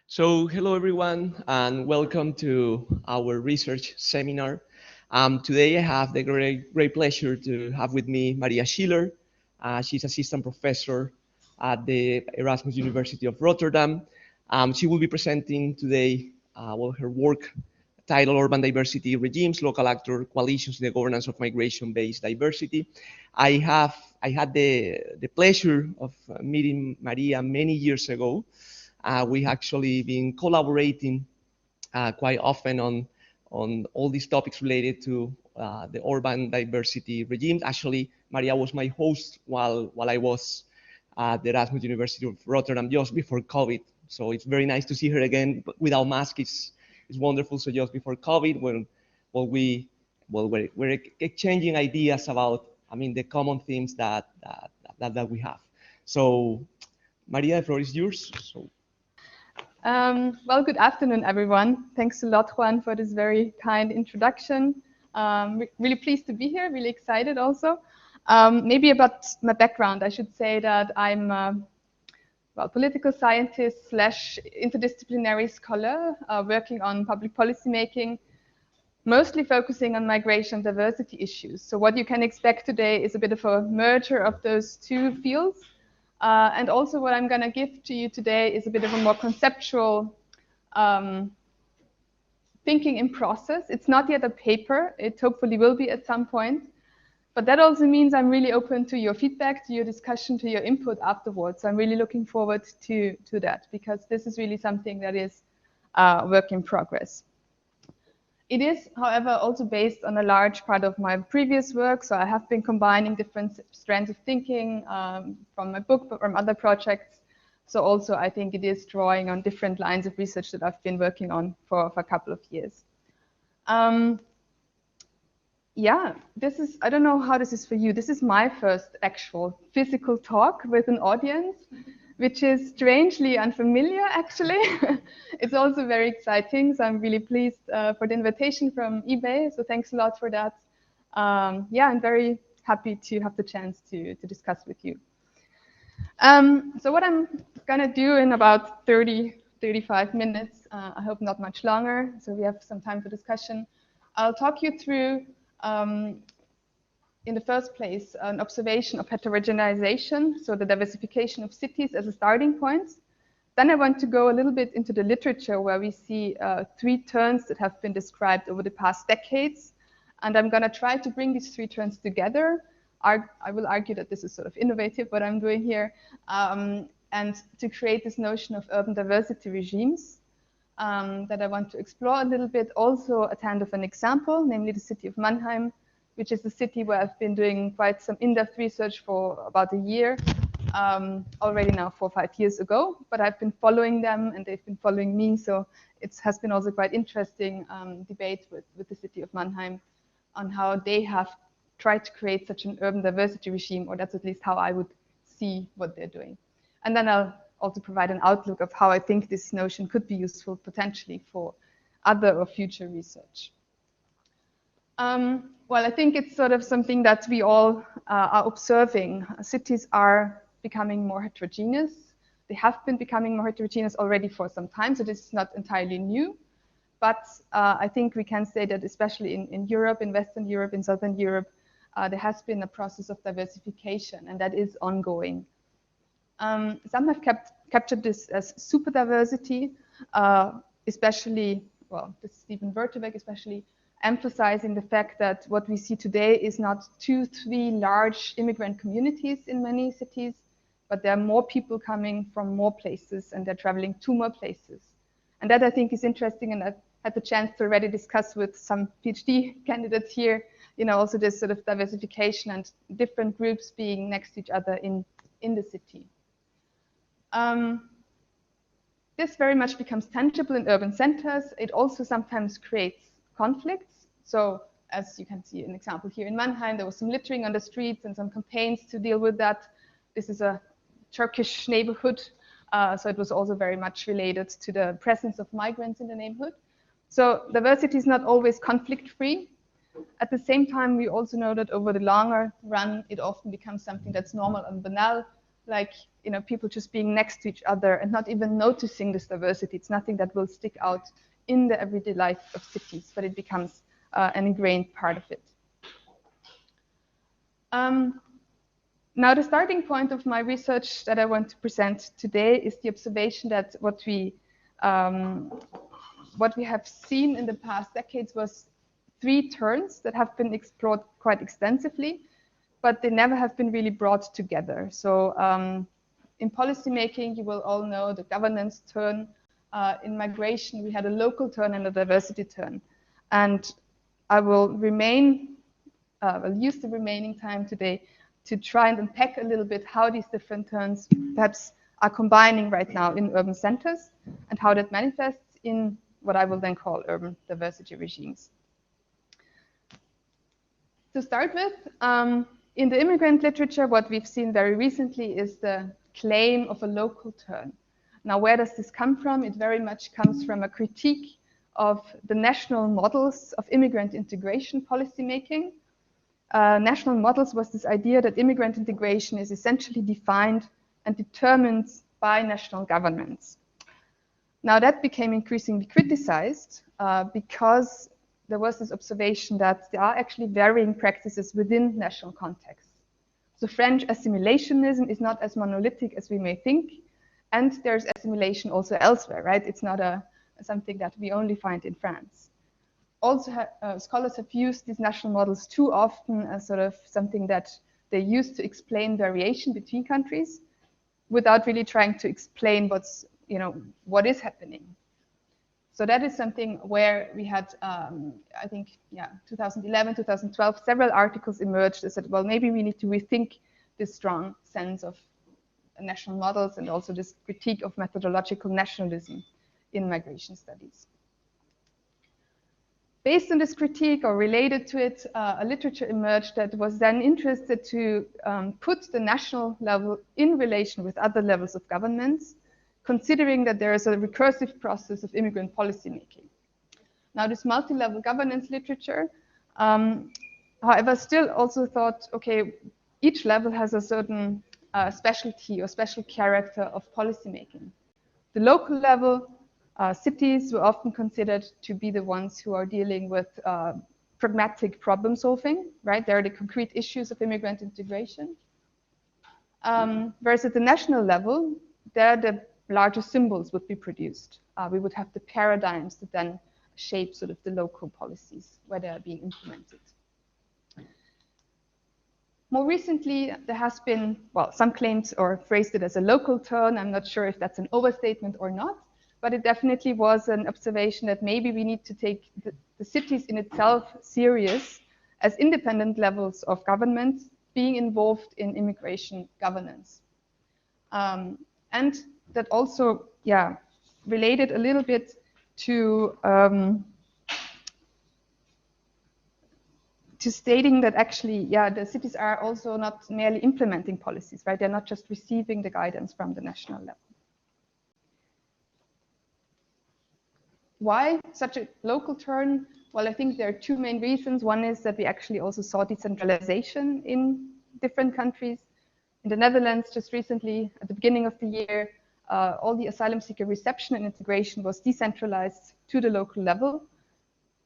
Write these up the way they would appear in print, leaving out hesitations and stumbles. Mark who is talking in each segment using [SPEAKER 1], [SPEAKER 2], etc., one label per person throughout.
[SPEAKER 1] Hello everyone, and welcome to our research seminar. Today I have the great pleasure to have with me Maria Schiller. She's assistant professor at the Erasmus University of Rotterdam. She will be presenting today her work titled Urban Diversity Regimes, Local Actor Coalitions in the Governance of Migration-Based Diversity. I had the pleasure of meeting Maria many years ago. We actually been collaborating quite often on all these topics related to the urban diversity regimes. Actually, Maria was my host while I was at the Erasmus University of Rotterdam just before COVID. So it's very nice to see her again without mask. It's wonderful. So just before COVID, when we're exchanging ideas about, the common themes that we have. So Maria, the floor is yours. So.
[SPEAKER 2] Well, good afternoon, everyone. Thanks a lot, Juan, for this very kind introduction. Really pleased to be here, really excited also. Maybe about my background, I should say that I'm a political scientist / interdisciplinary scholar working on public policy making, mostly focusing on migration diversity issues. So what you can expect today is a bit of a merger of those two fields. And also what I'm going to give to you today is a bit of a more conceptual thinking in process. It's not yet a paper. It hopefully will be at some point. But that also means I'm really open to your feedback, to your discussion, to your input afterwards. So I'm really looking forward to that, because this is really something that is work in progress. It is, however, also based on a large part of my previous work. So I have been combining different strands of thinking from my book, but from other projects. So also I think it is drawing on different lines of research that I've been working on for a couple of years. Yeah, I don't know how this is for you. This is my first actual physical talk with an audience, which is strangely unfamiliar, actually. It's also very exciting, so I'm really pleased for the invitation from eBay, so thanks a lot for that. Yeah, I'm very happy to have the chance to discuss with you. So what I'm gonna do in about 35 minutes, I hope not much longer, so we have some time for discussion. I'll talk you through in the first place, an observation of heterogenization, so the diversification of cities as a starting point. Then I want to go a little bit into the literature where we see three turns that have been described over the past decades. And I'm going to try to bring these three turns together. I will argue that this is sort of innovative, what I'm doing here, and to create this notion of urban diversity regimes that I want to explore a little bit, also at hand of an example, namely the city of Mannheim, which is a city where I've been doing quite some in-depth research for about a year, already now 4 or 5 years ago, but I've been following them and they've been following me, so it has been also quite interesting debate with the city of Mannheim on how they have tried to create such an urban diversity regime, or that's at least how I would see what they're doing. And then I'll also provide an outlook of how I think this notion could be useful potentially for other or future research. Well, I think it's sort of something that we all are observing. Cities are becoming more heterogeneous. They have been becoming more heterogeneous already for some time, so this is not entirely new. But I think we can say that especially in Europe, in Western Europe, in Southern Europe, there has been a process of diversification, and that is ongoing. Some have captured this as super diversity, especially, well, this is Stephen Werteweg especially, emphasizing the fact that what we see today is not 2, 3 large immigrant communities in many cities, but there are more people coming from more places and they're traveling to more places. And that I think is interesting, and I've had the chance to already discuss with some PhD candidates here, also this sort of diversification and different groups being next to each other in the city. This very much becomes tangible in urban centers. It also sometimes creates conflicts. So as you can see an example here in Mannheim, there was some littering on the streets and some campaigns to deal with that. This is a Turkish neighborhood, so it was also very much related to the presence of migrants in the neighborhood. So diversity is not always conflict-free. At the same time, we also know that over the longer run, it often becomes something that's normal and banal. like, you know, people just being next to each other and not even noticing this diversity. It's nothing that will stick out in the everyday life of cities, but it becomes an ingrained part of it. Now, the starting point of my research that I want to present today is the observation that what we have seen in the past decades was three turns that have been explored quite extensively, but they never have been really brought together. So in policymaking, you will all know the governance turn. In migration, we had a local turn and a diversity turn. And I will I'll use the remaining time today to try and unpack a little bit how these different turns perhaps are combining right now in urban centers and how that manifests in what I will then call urban diversity regimes. To start with, in the immigrant literature, what we've seen very recently is the claim of a local turn. Now, where does this come from? It very much comes from a critique of the national models of immigrant integration policymaking. National models was this idea that immigrant integration is essentially defined and determined by national governments. Now, that became increasingly criticized because there was this observation that there are actually varying practices within national contexts. So French assimilationism is not as monolithic as we may think, and there's assimilation also elsewhere, right? It's not something that we only find in France. Also, scholars have used these national models too often as sort of something that they use to explain variation between countries without really trying to explain what is happening. So that is something where we had, I think, 2011, 2012, several articles emerged that said, well, maybe we need to rethink this strong sense of national models and also this critique of methodological nationalism in migration studies. Based on this critique or related to it, a literature emerged that was then interested to put the national level in relation with other levels of governments, considering that there is a recursive process of immigrant policymaking. Now, this multi-level governance literature, however, still also thought, okay, each level has a certain specialty or special character of policymaking. The local level, cities were often considered to be the ones who are dealing with pragmatic problem solving, right? They're the concrete issues of immigrant integration. Whereas at the national level, there the larger symbols would be produced. We would have the paradigms that then shape sort of the local policies where they are being implemented. More recently, there has been, well, some claims or phrased it as a local turn. I'm not sure if that's an overstatement or not, but it definitely was an observation that maybe we need to take the cities in itself serious as independent levels of government being involved in immigration governance. And that also, related a little bit to stating that actually, the cities are also not merely implementing policies, right? They're not just receiving the guidance from the national level. Why such a local turn? Well, I think there are two main reasons. One is that we actually also saw decentralization in different countries. In the Netherlands, just recently, at the beginning of the year, all the asylum seeker reception and integration was decentralized to the local level,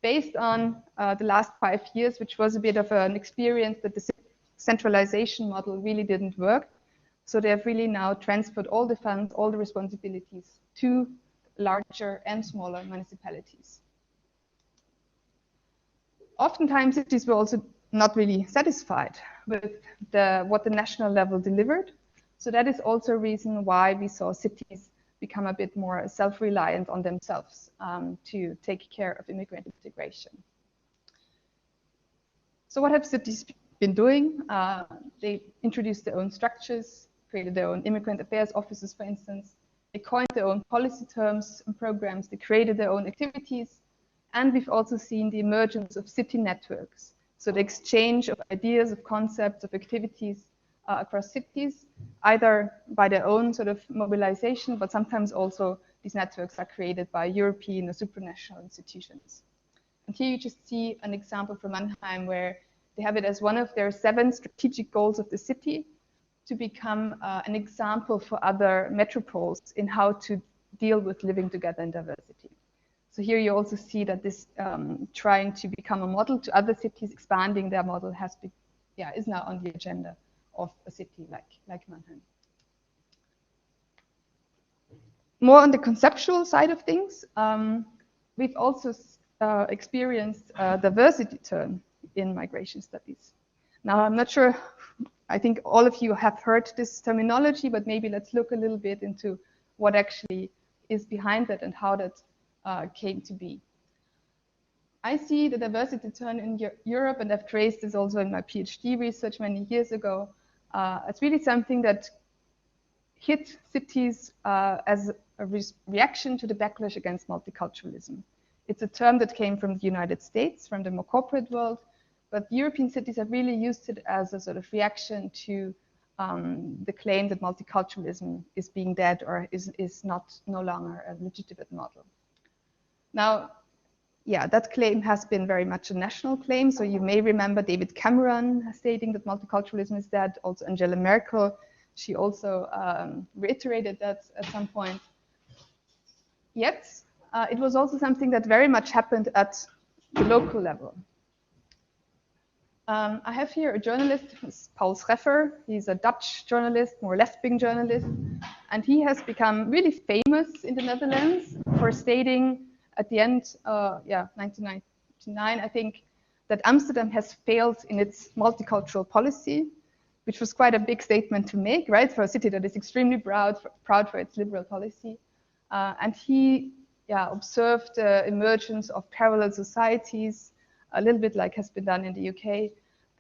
[SPEAKER 2] based on the last 5 years, which was a bit of an experience that the centralization model really didn't work. So they have really now transferred all the funds, all the responsibilities to larger and smaller municipalities. Oftentimes, cities were also not really satisfied with what the national level delivered. So that is also a reason why we saw cities become a bit more self-reliant on themselves to take care of immigrant integration. So what have cities been doing? They introduced their own structures, created their own immigrant affairs offices, for instance. They coined their own policy terms and programs. They created their own activities. And we've also seen the emergence of city networks. So the exchange of ideas, of concepts, of activities across cities, either by their own sort of mobilization, but sometimes also these networks are created by European or supranational institutions. And here you just see an example from Mannheim where they have it as one of their 7 strategic goals of the city to become an example for other metropoles in how to deal with living together in diversity. So here you also see that this trying to become a model to other cities, expanding their model is now on the agenda of a city like Mannheim. More on the conceptual side of things, we've also experienced a diversity turn in migration studies. Now, I'm not sure, I think all of you have heard this terminology, but maybe let's look a little bit into what actually is behind that and how that came to be. I see the diversity turn in Europe, and I've traced this also in my PhD research many years ago. It's really something that hit cities as a reaction to the backlash against multiculturalism. It's a term that came from the United States, from the more corporate world, but European cities have really used it as a sort of reaction to the claim that multiculturalism is being dead or is no longer a legitimate model. Now, yeah, that claim has been very much a national claim. So you may remember David Cameron stating that multiculturalism is dead. Also Angela Merkel, she also reiterated that at some point. Yet, it was also something that very much happened at the local level. I have here a journalist, Paul Scheffer. He's a Dutch journalist, more left-wing journalist. And he has become really famous in the Netherlands for stating at the end, 1999, I think, that Amsterdam has failed in its multicultural policy, which was quite a big statement to make, right, for a city that is extremely proud for its liberal policy. And he observed the emergence of parallel societies, a little bit like has been done in the UK,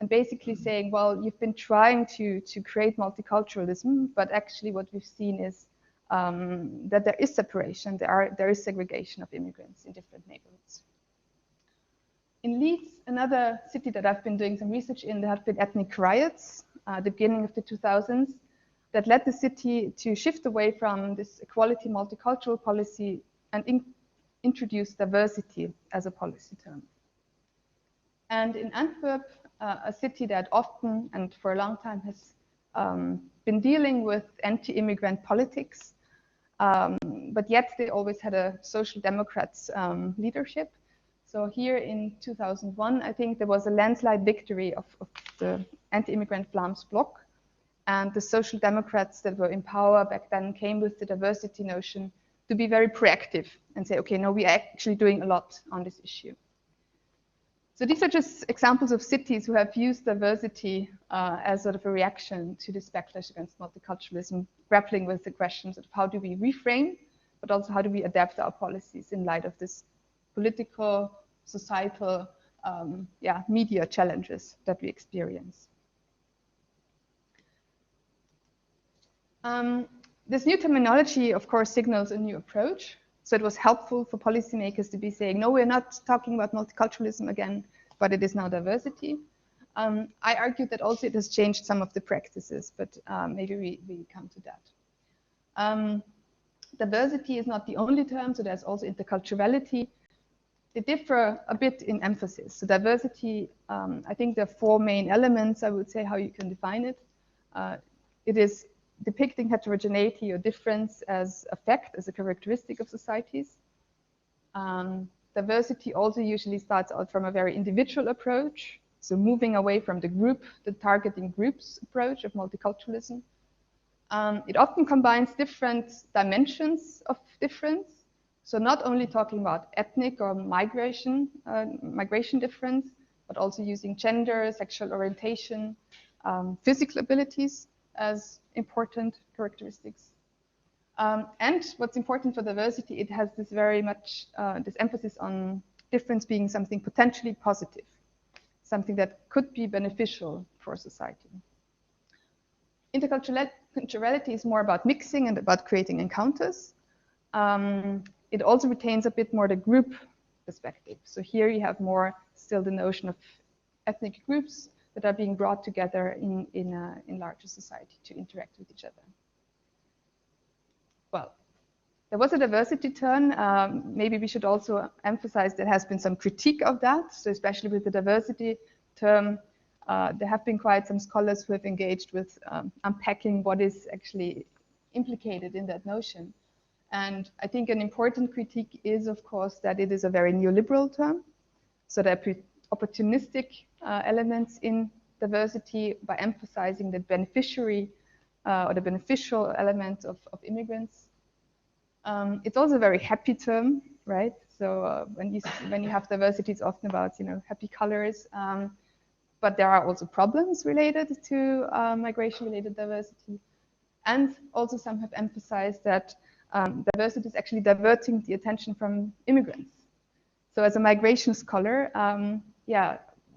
[SPEAKER 2] and basically saying, well, you've been trying to create multiculturalism, but actually what we've seen is that there is separation, there is segregation of immigrants in different neighborhoods. In Leeds, another city that I've been doing some research in, there have been ethnic riots at the beginning of the 2000s that led the city to shift away from this equality multicultural policy and introduce diversity as a policy term. And in Antwerp, a city that often and for a long time has been dealing with anti-immigrant politics, but yet they always had a social democrats leadership. So here in 2001, I think there was a landslide victory of the anti-immigrant Vlaams Bloc, and the social democrats that were in power back then came with the diversity notion to be very proactive and say, okay, no, we are actually doing a lot on this issue. So these are just examples of cities who have used diversity as sort of a reaction to this backlash against multiculturalism, grappling with the questions of how do we reframe, but also how do we adapt our policies in light of this political, societal, media challenges that we experience. This new terminology, of course, signals a new approach. So it was helpful for policymakers to be saying, no, we're not talking about multiculturalism again, but it is now diversity. I argued that also it has changed some of the practices, but maybe we come to that. Diversity is not the only term, so there's also interculturality. They differ a bit in emphasis. So diversity, I think there are four main elements, I would say, how you can define it. It is depicting heterogeneity or difference as a fact, as a characteristic of societies. Diversity also usually starts out from a very individual approach, so moving away from the targeting groups approach of multiculturalism. It often combines different dimensions of difference, so not only talking about ethnic or migration difference, but also using gender, sexual orientation, physical abilities as important characteristics. And what's important for diversity, it has this very much, this emphasis on difference being something potentially positive, something that could be beneficial for society. Interculturality is more about mixing and about creating encounters. It also retains a bit more the group perspective. So here you have more still the notion of ethnic groups that are being brought together in larger society to interact with each other. Well, there was a diversity turn. Maybe we should also emphasize there has been some critique of that. So especially with the diversity term, There have been quite some scholars who have engaged with unpacking what is actually implicated in that notion. And I think an important critique is, of course, that it is a very neoliberal term. So there are opportunistic elements in diversity by emphasizing the beneficiary or the beneficial element of immigrants. It's also a very happy term, right? So when you have diversity, it's often about happy colors. But there are also problems related to migration-related diversity. And also some have emphasized that diversity is actually diverting the attention from immigrants. So as a migration scholar,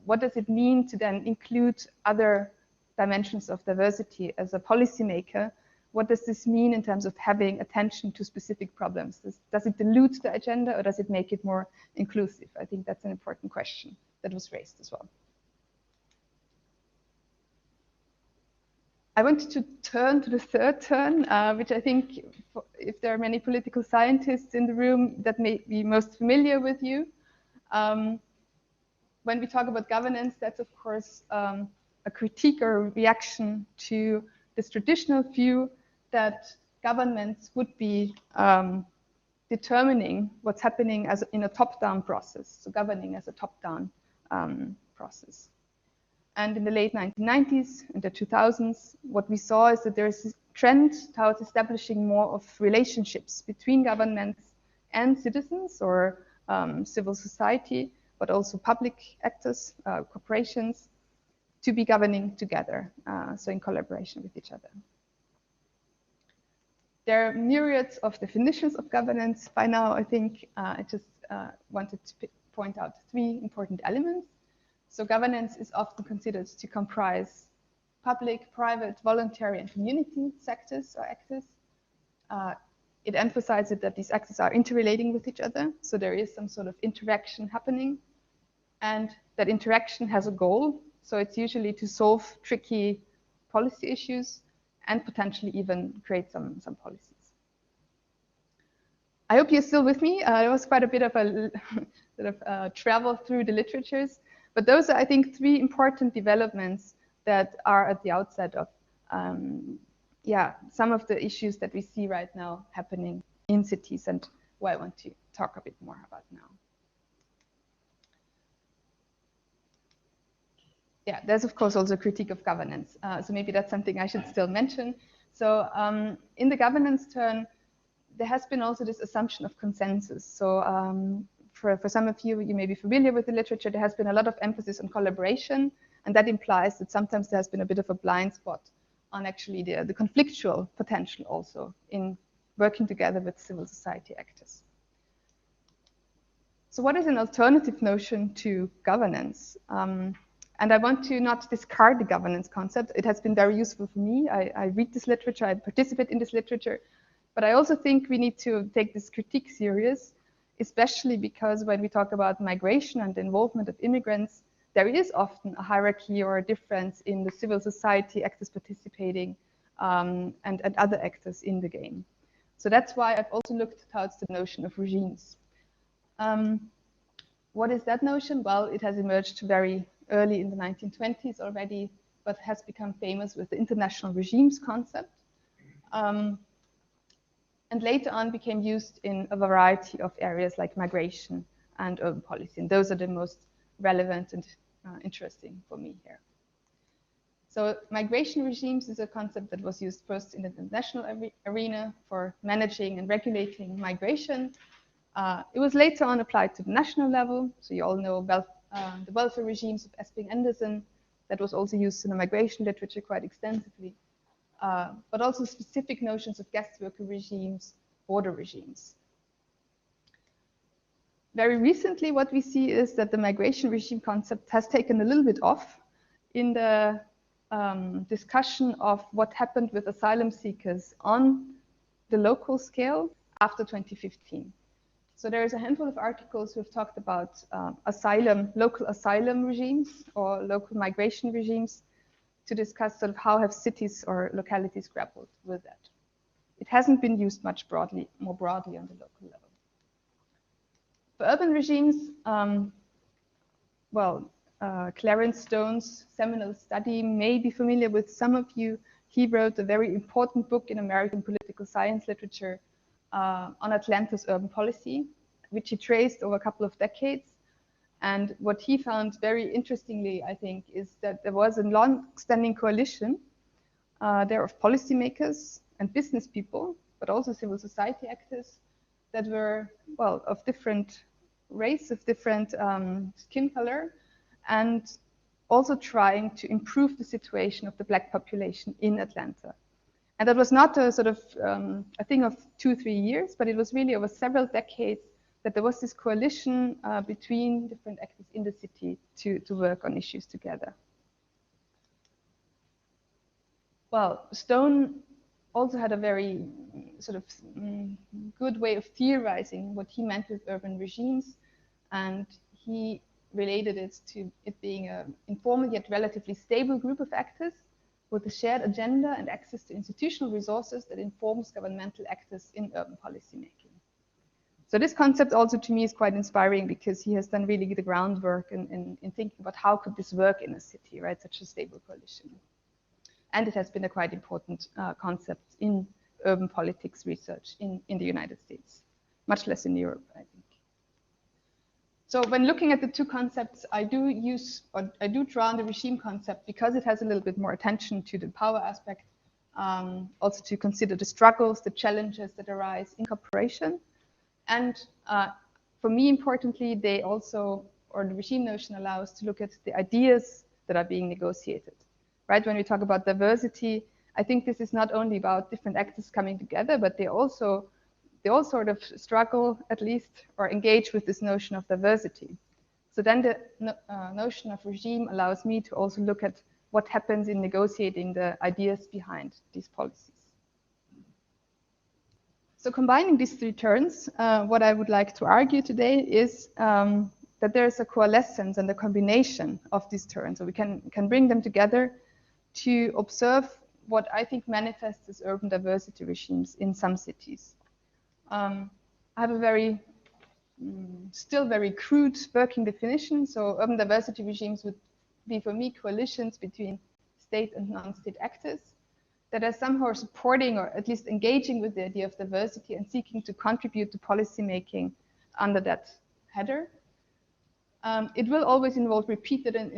[SPEAKER 2] what does it mean to then include other dimensions of diversity as a policymaker? What does this mean in terms of having attention to specific problems? Does it dilute the agenda or does it make it more inclusive? I think that's an important question that was raised as well. I wanted to turn to the third turn, which I think, if there are many political scientists in the room, that may be most familiar with you. When we talk about governance, that's of course a critique or a reaction to this traditional view that governments would be determining what's happening in a top-down process, so governing as a top-down process. And in the late 1990s and the 2000s, what we saw is that there is this trend towards establishing more of relationships between governments and citizens or civil society, but also public actors, corporations, to be governing together, so in collaboration with each other. There are myriads of definitions of governance. By now, I think I just wanted to point out 3 important elements. So governance is often considered to comprise public, private, voluntary, and community sectors or actors. It emphasizes that these actors are interrelating with each other. So there is some sort of interaction happening. And that interaction has a goal. So it's usually to solve tricky policy issues and potentially even create some policies. I hope you're still with me. There was quite a bit of a sort of travel through the literatures. But those are, I think, 3 important developments that are at the outset of some of the issues that we see right now happening in cities and what I want to talk a bit more about now. Yeah, there's of course also a critique of governance. So maybe that's something I should still mention. So in the governance turn, there has been also this assumption of consensus. So for some of you, you may be familiar with the literature, there has been a lot of emphasis on collaboration, and that implies that sometimes there has been a bit of a blind spot on actually the conflictual potential also in working together with civil society actors. So what is an alternative notion to governance? And I want to not discard the governance concept. It has been very useful for me. I read this literature, I participate in this literature, but I also think we need to take this critique serious, especially because when we talk about migration and the involvement of immigrants, there is often a hierarchy or a difference in the civil society actors participating and other actors in the game. So that's why I've also looked towards the notion of regimes. What is that notion? Well, it has emerged very early in the 1920s already, but has become famous with the international regimes concept. And later on became used in a variety of areas like migration and urban policy. And those are the most relevant and interesting for me here. So migration regimes is a concept that was used first in the international arena for managing and regulating migration. It was later on applied to the national level. So you all know the welfare regimes of Esping Anderson. That was also used in the migration literature quite extensively. But also specific notions of guest worker regimes, border regimes. Very recently, what we see is that the migration regime concept has taken a little bit off in the discussion of what happened with asylum seekers on the local scale after 2015. So there is a handful of articles who have talked about local asylum regimes or local migration regimes to discuss sort of how have cities or localities grappled with that. It hasn't been used much more broadly on the local level. For urban regimes, Clarence Stone's seminal study may be familiar with some of you. He wrote a very important book in American political science literature on Atlanta's urban policy, which he traced over a couple of decades. And what he found very interestingly, I think, is that there was a long-standing coalition there of policymakers and business people, but also civil society actors that were, well, of different race, of different skin color, and also trying to improve the situation of the Black population in Atlanta. And that was not a sort of a thing of 2-3 years, but it was really over several decades that there was this coalition between different actors in the city to work on issues together. Well, Stone also had a very sort of good way of theorizing what he meant with urban regimes, and he related it to it being an informal yet relatively stable group of actors with a shared agenda and access to institutional resources that informs governmental actors in urban policymaking. So this concept also to me is quite inspiring because he has done really the groundwork in thinking about how could this work in a city, right? Such a stable coalition. And it has been a quite important concept in urban politics research in the United States, much less in Europe, I think. So when looking at the two concepts, I do draw on the regime concept because it has a little bit more attention to the power aspect, also to consider the struggles, the challenges that arise in cooperation. And for me, importantly, they also, or the regime notion allows to look at the ideas that are being negotiated, right? When we talk about diversity, I think this is not only about different actors coming together, but they all sort of struggle, at least, or engage with this notion of diversity. So then the notion of regime allows me to also look at what happens in negotiating the ideas behind these policies. So combining these three terms, what I would like to argue today is that there is a coalescence and a combination of these terms. So we can bring them together to observe what I think manifests as urban diversity regimes in some cities. I have a very, still very crude working definition. So urban diversity regimes would be, for me, coalitions between state and non-state actors that are somehow supporting or at least engaging with the idea of diversity and seeking to contribute to policymaking under that header. It will always involve repeated and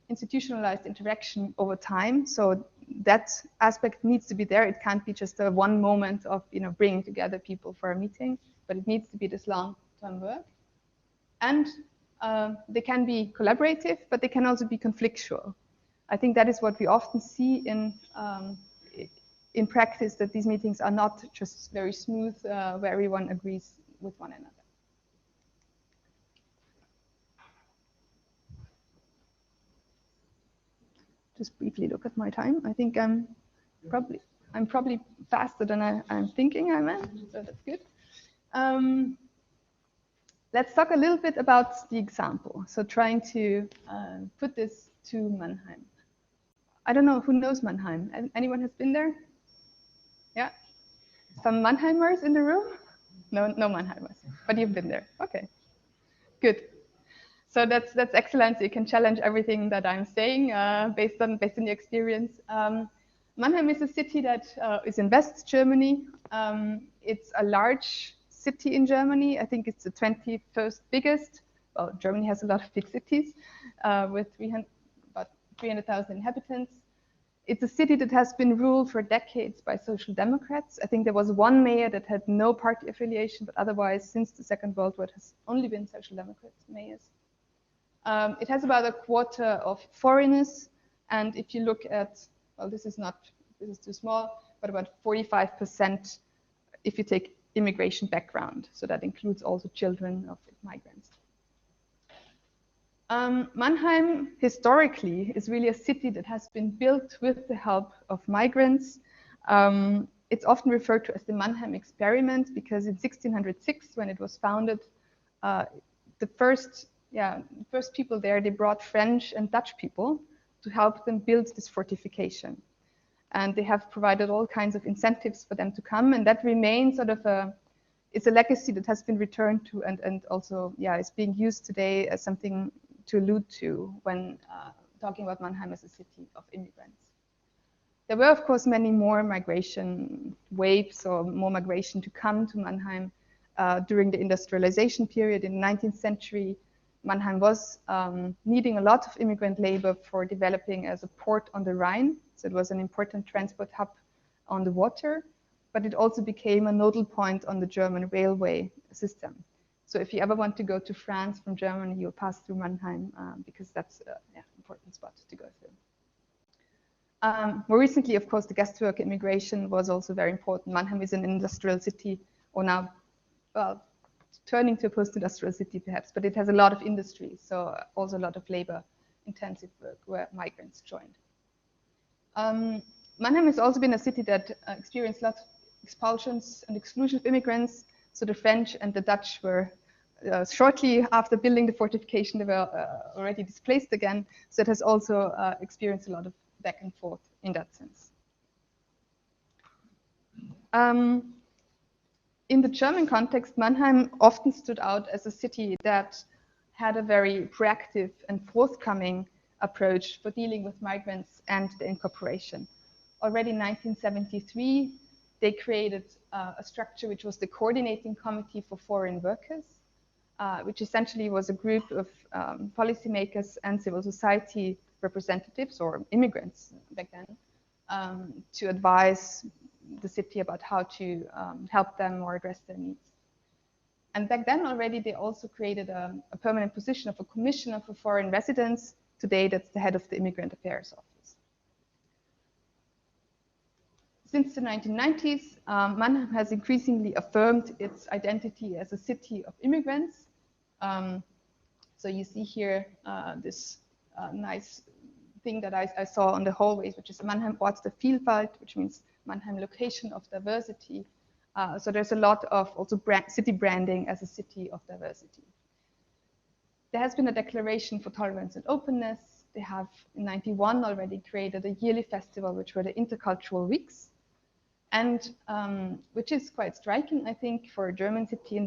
[SPEAKER 2] institutionalized interaction over time. So that aspect needs to be there. It can't be just a one moment of bringing together people for a meeting, but it needs to be this long-term work. And they can be collaborative, but they can also be conflictual. I think that is what we often see in practice, that these meetings are not just very smooth, where everyone agrees with one another. Just briefly look at my time. I think I'm probably faster than I'm thinking I am, so that's good. Let's talk a little bit about the example. So trying to put this to Mannheim. I don't know who knows Mannheim. Anyone has been there? Yeah? Some Mannheimers in the room? No Mannheimers, but you've been there. Okay, good. So that's excellent. So you can challenge everything that I'm saying based on the experience. Mannheim is a city that is in West Germany. It's a large city in Germany. I think it's the 21st biggest. Well, Germany has a lot of big cities with about 300,000 inhabitants. It's a city that has been ruled for decades by social democrats. I think there was one mayor that had no party affiliation, but otherwise, since the Second World War, it has only been social democrat mayors. It has about a quarter of foreigners, and if you look at, well, this is too small, but about 45% if you take immigration background. So that includes also children of migrants. Mannheim, historically, is really a city that has been built with the help of migrants. It's often referred to as the Manheim Experiment because in 1606, when it was founded, the first people there, they brought French and Dutch people to help them build this fortification. And they have provided all kinds of incentives for them to come. And that remains sort of it's a legacy that has been returned to and also, is being used today as something to allude to when talking about Mannheim as a city of immigrants. There were, of course, many more migration waves or more migration to come to Mannheim during the industrialization period in the 19th century. Mannheim was needing a lot of immigrant labor for developing as a port on the Rhine. So it was an important transport hub on the water, but it also became a nodal point on the German railway system. So if you ever want to go to France from Germany, you'll pass through Mannheim because that's an important spot to go through. More recently, of course, the guest worker immigration was also very important. Mannheim is an industrial city, or now, well, turning to a post-industrial city perhaps, but it has a lot of industry, so also a lot of labor-intensive work where migrants joined. Mannheim has also been a city that experienced lots of expulsions and exclusion of immigrants. So the French and the Dutch were shortly after building the fortification, they were already displaced again. So it has also experienced a lot of back and forth in that sense. In the German context, Mannheim often stood out as a city that had a very proactive and forthcoming approach for dealing with migrants and the incorporation. Already in 1973, they created a structure which was the Coordinating Committee for Foreign Workers, which essentially was a group of policymakers and civil society representatives, or immigrants back then, to advise the city about how to help them or address their needs. And back then already, they also created a permanent position of a commissioner for foreign residents. Today, that's the head of the Immigrant Affairs Office. Since the 1990s, Mannheim has increasingly affirmed its identity as a city of immigrants. So you see here this nice thing that I saw on the hallways, which is Mannheim Ort der Vielfalt, which means Mannheim location of diversity. So there's a lot of also city branding as a city of diversity. There has been a declaration for tolerance and openness. They have in '91 already created a yearly festival, which were the Intercultural Weeks, and which is quite striking, I think, for a German city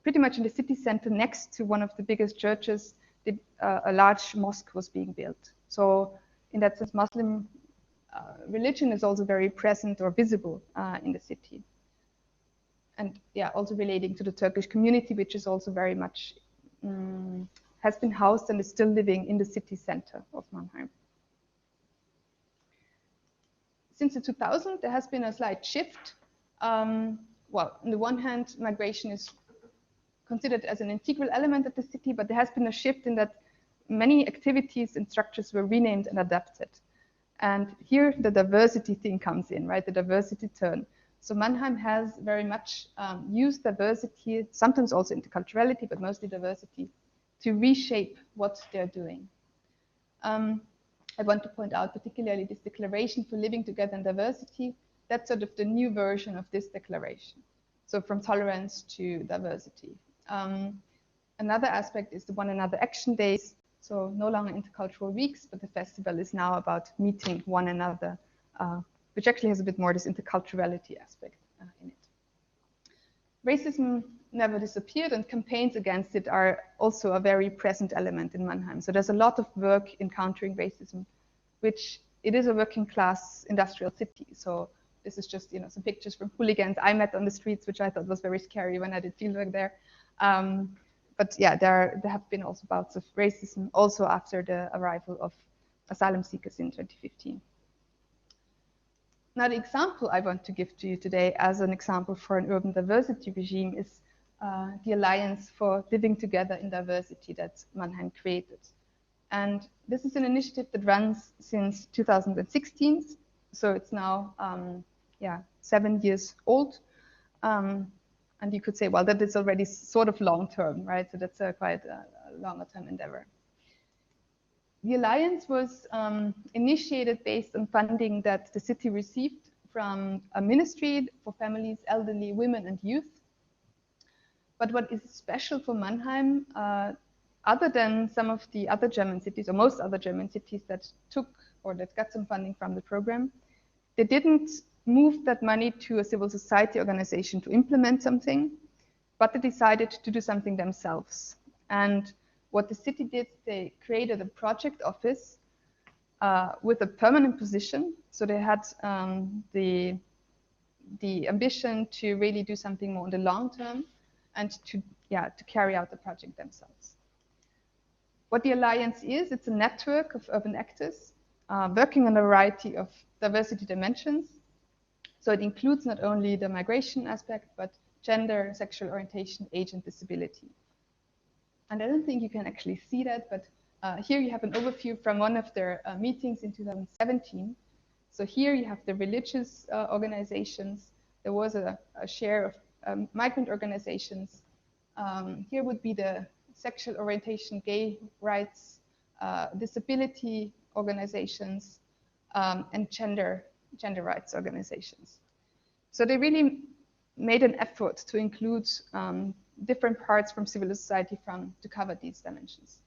[SPEAKER 2] pretty much in the city center next to one of the biggest churches. A large mosque was being built. So in that sense, Muslim religion is also very present or visible in the city. And yeah, also relating to the Turkish community, which is also very much, has been housed and is still living in the city center of Mannheim. Since the 2000s, there has been a slight shift. Well, on the one hand, migration is considered as an integral element of the city, but there has been a shift in that many activities and structures were renamed and adapted. And here the diversity thing comes in, right? The diversity turn. So Mannheim has very much used diversity, sometimes also interculturality, but mostly diversity, to reshape what they're doing. I want to point out particularly this declaration for living together in diversity. That's sort of the new version of this declaration. So from tolerance to diversity. Another aspect is the One Another Action Days. So no longer intercultural weeks, but the festival is now about meeting one another, which actually has a bit more this interculturality aspect in it. Racism never disappeared, and campaigns against it are also a very present element in Mannheim. So there's a lot of work in countering racism, which it is a working class industrial city. So this is just, some pictures from hooligans I met on the streets, which I thought was very scary when I did fieldwork there. But yeah, there have been also bouts of racism also after the arrival of asylum seekers in 2015. Now, the example I want to give to you today as an example for an urban diversity regime is the Alliance for Living Together in Diversity that Mannheim created. And this is an initiative that runs since 2016. So it's now, 7 years old. And you could say, well, that is already sort of long-term, right? So that's quite a longer-term endeavor. The alliance was initiated based on funding that the city received from a ministry for families, elderly, women, and youth. But what is special for Mannheim, other than some of the other German cities, or most other German cities that took or that got some funding from the program, they didn't move that money to a civil society organization to implement something, but they decided to do something themselves. And what the city did, they created a project office with a permanent position. So they had the ambition to really do something more in the long term and to carry out the project themselves. What the Alliance is, it's a network of urban actors working on a variety of diversity dimensions. So it includes not only the migration aspect, but gender, sexual orientation, age, and disability. And I don't think you can actually see that, but here you have an overview from one of their meetings in 2017. So here you have the religious organizations. There was a share of migrant organizations. Here would be the sexual orientation, gay rights, disability organizations, and gender rights organizations. So they really made an effort to include different parts from civil society to cover these dimensions.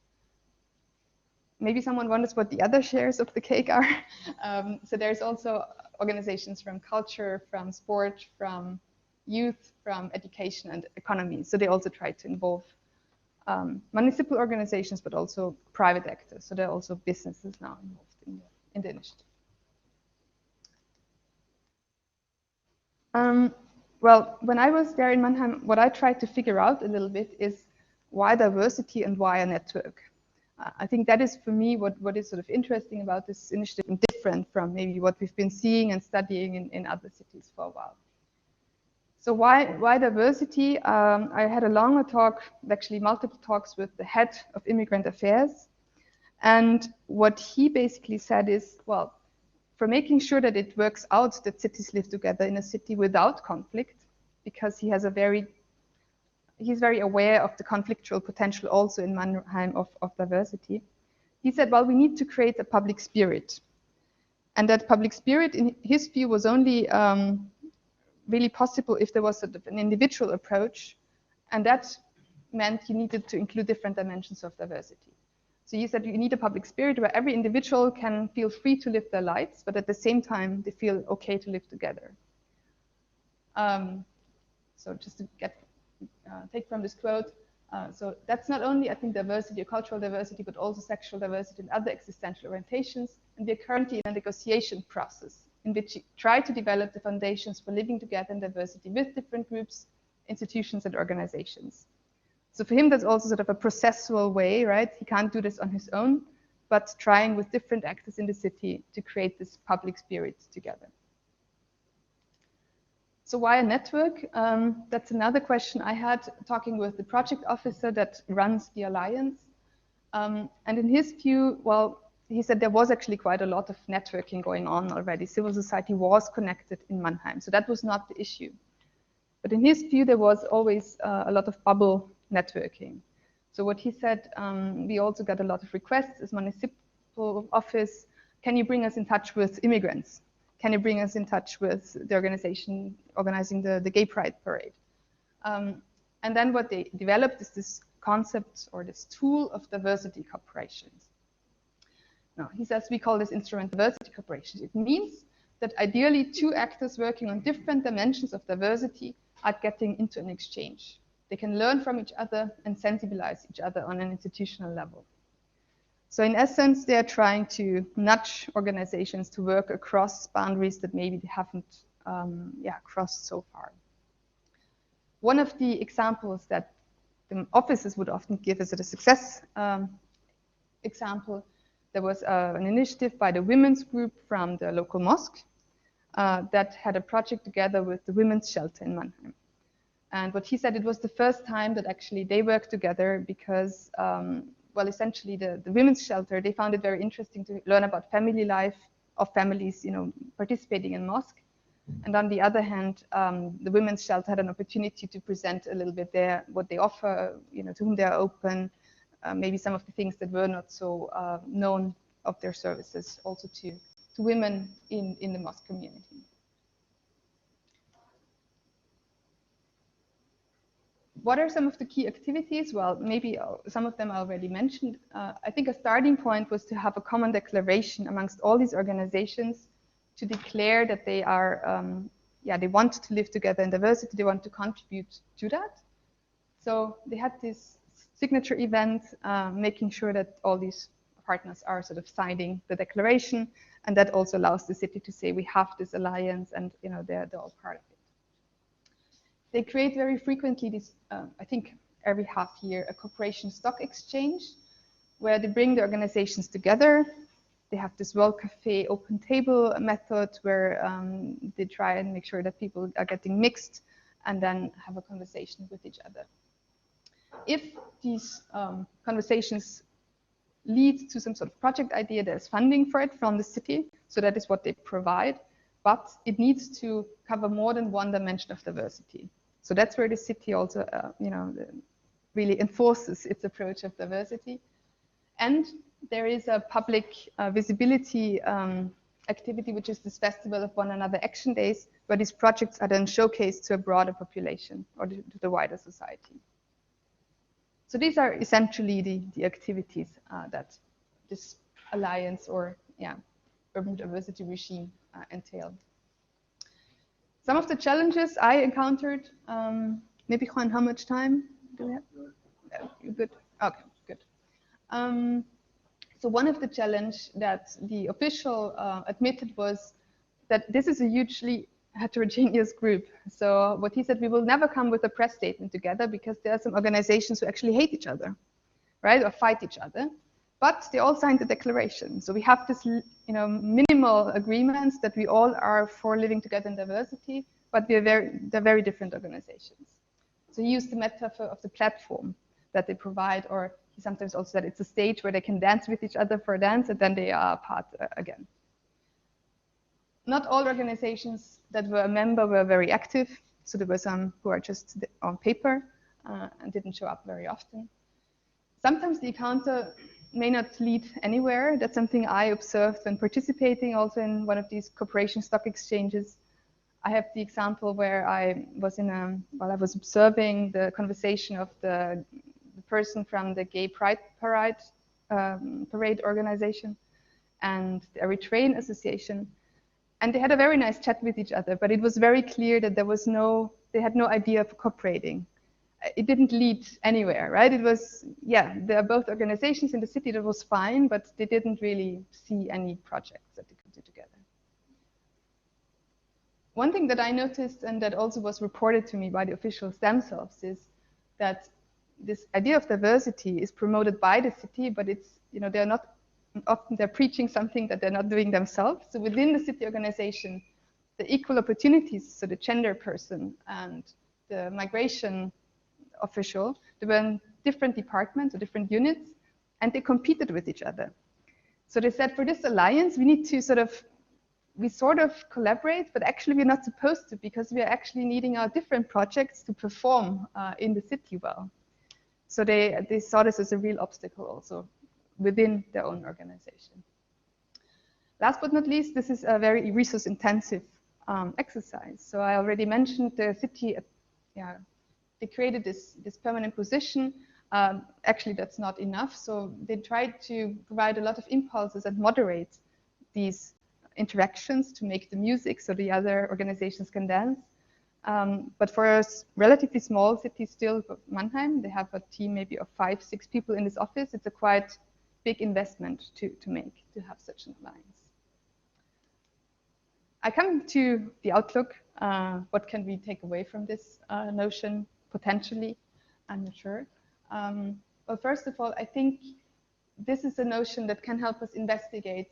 [SPEAKER 2] Maybe someone wonders what the other shares of the cake are. So there's also organizations from culture, from sport, from youth, from education and economy. So they also try to involve municipal organizations, but also private actors. So there are also businesses now involved in the initiative. Well, when I was there in Mannheim, what I tried to figure out a little bit is why diversity and why a network. I think that is, for me, what is sort of interesting about this initiative and different from maybe what we've been seeing and studying in other cities for a while. So why diversity? I had a longer talk, actually multiple talks with the head of immigrant affairs. And what he basically said is, well, for making sure that it works out that cities live together in a city without conflict, because he's very aware of the conflictual potential also in Mannheim of diversity. He said, well, we need to create a public spirit. And that public spirit, in his view, was only really possible if there was sort of an individual approach. And that meant you needed to include different dimensions of diversity. So he said you need a public spirit where every individual can feel free to live their lives, but at the same time, they feel okay to live together. So just to take from this quote, so that's not only, I think, diversity or cultural diversity, but also sexual diversity and other existential orientations. And we're currently in a negotiation process in which we try to develop the foundations for living together in diversity with different groups, institutions, and organizations. So for him, that's also sort of a processual way, right? He can't do this on his own, but trying with different actors in the city to create this public spirit together. So why a network? That's another question I had talking with the project officer that runs the Alliance. And in his view, well, he said there was actually quite a lot of networking going on already. Civil society was connected in Mannheim, so that was not the issue. But in his view, there was always a lot of bubble networking. So what he said, we also got a lot of requests as municipal office. Can you bring us in touch with immigrants? Can you bring us in touch with the organization organizing the Gay Pride Parade? And then what they developed is this concept or this tool of diversity corporations. Now, he says we call this instrument diversity corporations. It means that ideally two actors working on different dimensions of diversity are getting into an exchange. They can learn from each other and sensibilize each other on an institutional level. So in essence, they're trying to nudge organizations to work across boundaries that maybe they haven't crossed so far. One of the examples that the offices would often give as a success example, there was an initiative by the women's group from the local mosque that had a project together with the women's shelter in Mannheim. And what he said, it was the first time that actually they worked together because, well, essentially the women's shelter, they found it very interesting to learn about family life of families, you know, participating in mosque. And on the other hand, the women's shelter had an opportunity to present a little bit what they offer, you know, to whom they are open, maybe some of the things that were not so known of their services, also to women in the mosque community. What are some of the key activities? Well, maybe some of them I already mentioned. I think a starting point was to have a common declaration amongst all these organizations to declare that they are, they want to live together in diversity, they want to contribute to that. So they had this signature event, making sure that all these partners are sort of signing the declaration, and that also allows the city to say we have this alliance, and they're all part of it. They create very frequently this, I think every half year, a cooperation stock exchange, where they bring the organizations together. They have this World Cafe open table method where they try and make sure that people are getting mixed and then have a conversation with each other. If these conversations lead to some sort of project idea, there's funding for it from the city, so that is what they provide, but it needs to cover more than one dimension of diversity. So that's where the city also, really enforces its approach of diversity. And there is a public visibility activity, which is this Festival of One Another Action Days, where these projects are then showcased to a broader population or to the wider society. So these are essentially the activities that this alliance or urban diversity regime entail. Some of the challenges I encountered, maybe Juan, how much time do we have? You good? Okay, good. So one of the challenges that the official admitted was that this is a hugely heterogeneous group. So what he said, we will never come with a press statement together because there are some organizations who actually hate each other, right, or fight each other. But they all signed the declaration. So we have this, minimal agreements that we all are for living together in diversity, but they're very different organizations. So he used the metaphor of the platform that they provide, or he sometimes also said it's a stage where they can dance with each other for a dance, and then they are apart again. Not all organizations that were a member were very active. So there were some who are just on paper and didn't show up very often. Sometimes the encounter may not lead anywhere. That's something I observed when participating also in one of these cooperation stock exchanges. I have the example where I was while I was observing the conversation of the person from the Gay Pride Parade organization and the Eritrean Association. And they had a very nice chat with each other, but it was very clear that they had no idea of cooperating. It didn't lead anywhere, right? It was, there are both organizations in the city, that was fine, but they didn't really see any projects that they could do together. One thing that I noticed, and that also was reported to me by the officials themselves, is that this idea of diversity is promoted by the city, but it's, they're not, often they're preaching something that they're not doing themselves. So within the city organization, the equal opportunities, so the gender person and the migration official, they were in different departments or different units, and they competed with each other. So they said, for this alliance, we sort of collaborate, but actually we're not supposed to, because we are actually needing our different projects to perform in the city well. So they saw this as a real obstacle also within their own organization. Last but not least, this is a very resource-intensive exercise. So I already mentioned the city, they created this permanent position. Actually, that's not enough. So they tried to provide a lot of impulses and moderate these interactions to make the music so the other organizations can dance. But for a relatively small city still, Mannheim, they have a team maybe of 5-6 people in this office. It's a quite big investment to have such an alliance. I come to the outlook. What can we take away from this notion, potentially? I'm not sure. Well, first of all, I think this is a notion that can help us investigate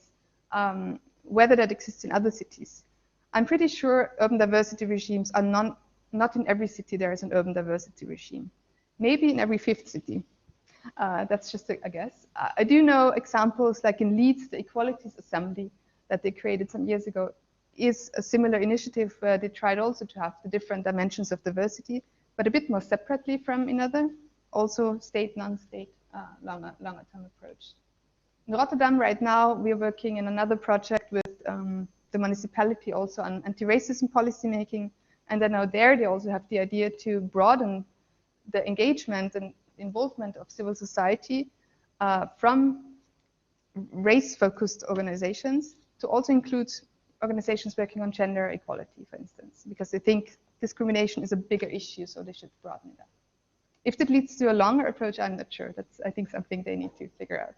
[SPEAKER 2] whether that exists in other cities. I'm pretty sure urban diversity regimes are not in every city there is an urban diversity regime. Maybe in every 5th city. That's just a guess. I do know examples like in Leeds, the Equalities Assembly that they created some years ago is a similar initiative where they tried also to have the different dimensions of diversity, but a bit more separately from another, also state, non-state, longer term approach. In Rotterdam right now, we're working in another project with the municipality also on anti-racism policy making. And then out there, they also have the idea to broaden the engagement and involvement of civil society from race-focused organizations to also include organizations working on gender equality, for instance, because they think discrimination is a bigger issue, so they should broaden it up. If that leads to a longer approach, I'm not sure. That's, I think, something they need to figure out.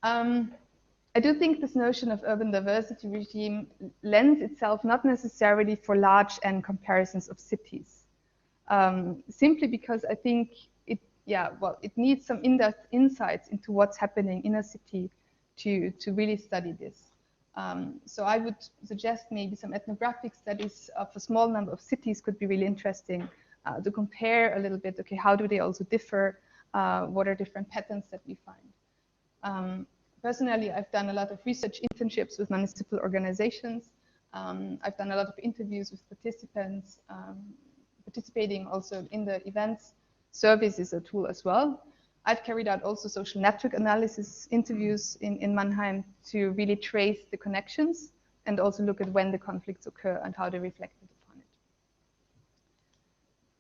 [SPEAKER 2] I do think this notion of urban diversity regime lends itself not necessarily for large N comparisons of cities, simply because I think it needs some in-depth insights into what's happening in a city to really study this. So I would suggest maybe some ethnographic studies of a small number of cities could be really interesting to compare a little bit, okay, how do they also differ? What are different patterns that we find? Personally, I've done a lot of research internships with municipal organizations. I've done a lot of interviews with participants, participating also in the events. Surveys is a tool as well. I've carried out also social network analysis interviews in Mannheim to really trace the connections and also look at when the conflicts occur and how they reflected upon it.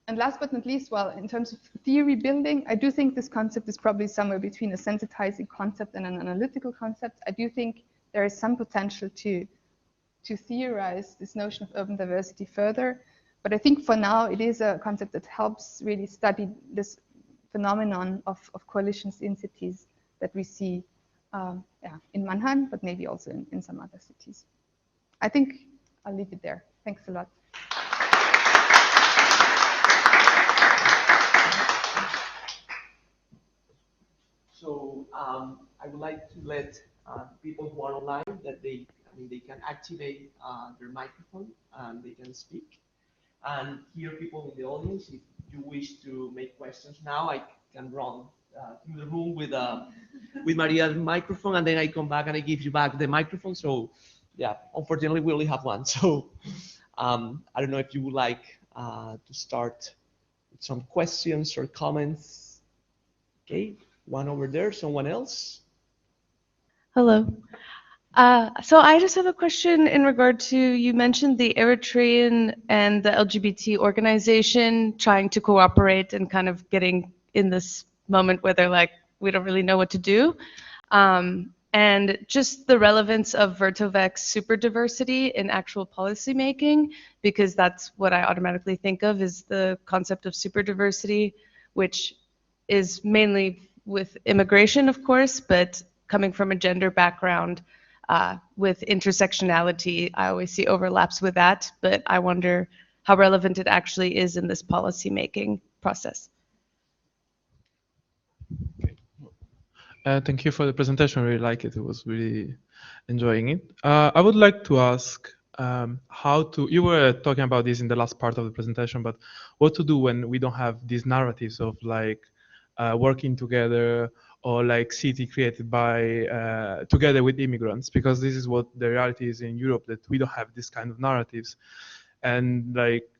[SPEAKER 2] And last but not least, well, in terms of theory building, I do think this concept is probably somewhere between a sensitizing concept and an analytical concept. I do think there is some potential to theorize this notion of urban diversity further. But I think for now, it is a concept that helps really study this phenomenon of coalitions in cities that we see in Mannheim, but maybe also in some other cities. I think I'll leave it there. Thanks a lot.
[SPEAKER 1] So I would like to let people who are online that they can activate their microphone and they can speak. And here, people in the audience, if you wish to make questions now, I can run through the room with Maria's microphone, and then I come back and I give you back the microphone. So, yeah, unfortunately, we only have one. So, I don't know if you would like to start with some questions or comments. Okay, one over there. Someone else?
[SPEAKER 3] Hello. So I just have a question in regard to, you mentioned the Eritrean and the LGBT organization trying to cooperate and kind of getting in this moment where they're like, we don't really know what to do. And just the relevance of Vertovec's super diversity in actual policy making, because that's what I automatically think of is the concept of super diversity, which is mainly with immigration, of course, but coming from a gender background, with intersectionality, I always see overlaps with that, but I wonder how relevant it actually is in this policy making process.
[SPEAKER 4] Thank you for the presentation. I really like it. I was really enjoying it. I would like to ask you were talking about this in the last part of the presentation, but what to do when we don't have these narratives of like working together or like city created by together with immigrants, because this is what the reality is in Europe, that we don't have this kind of narratives, and like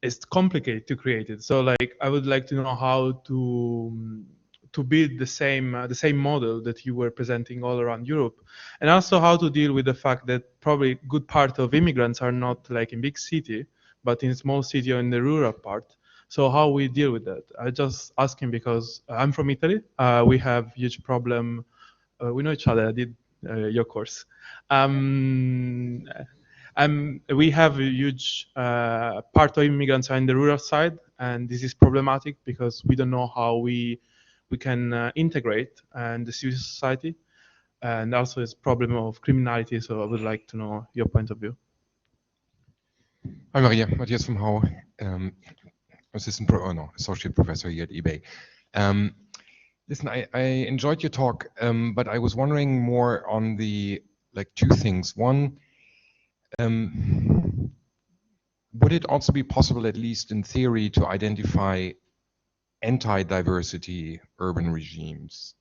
[SPEAKER 4] it's complicated to create it. So like I would like to know how to build the same model that you were presenting all around Europe, and also how to deal with the fact that probably good part of immigrants are not like in big city, but in small city or in the rural part. So how we deal with that? I just asking because I'm from Italy. We have huge problem. We know each other. I did your course. We have a huge part of immigrants are in the rural side, and this is problematic because we don't know how we can integrate and the civil society, and also it's problem of criminality. So I would like to know your point of view.
[SPEAKER 5] Hi Maria, Matthias from Hau, associate professor here at eBay. Listen, I enjoyed your talk, but I was wondering more on the two things. One, would it also be possible, at least in theory, to identify anti-diversity urban regimes?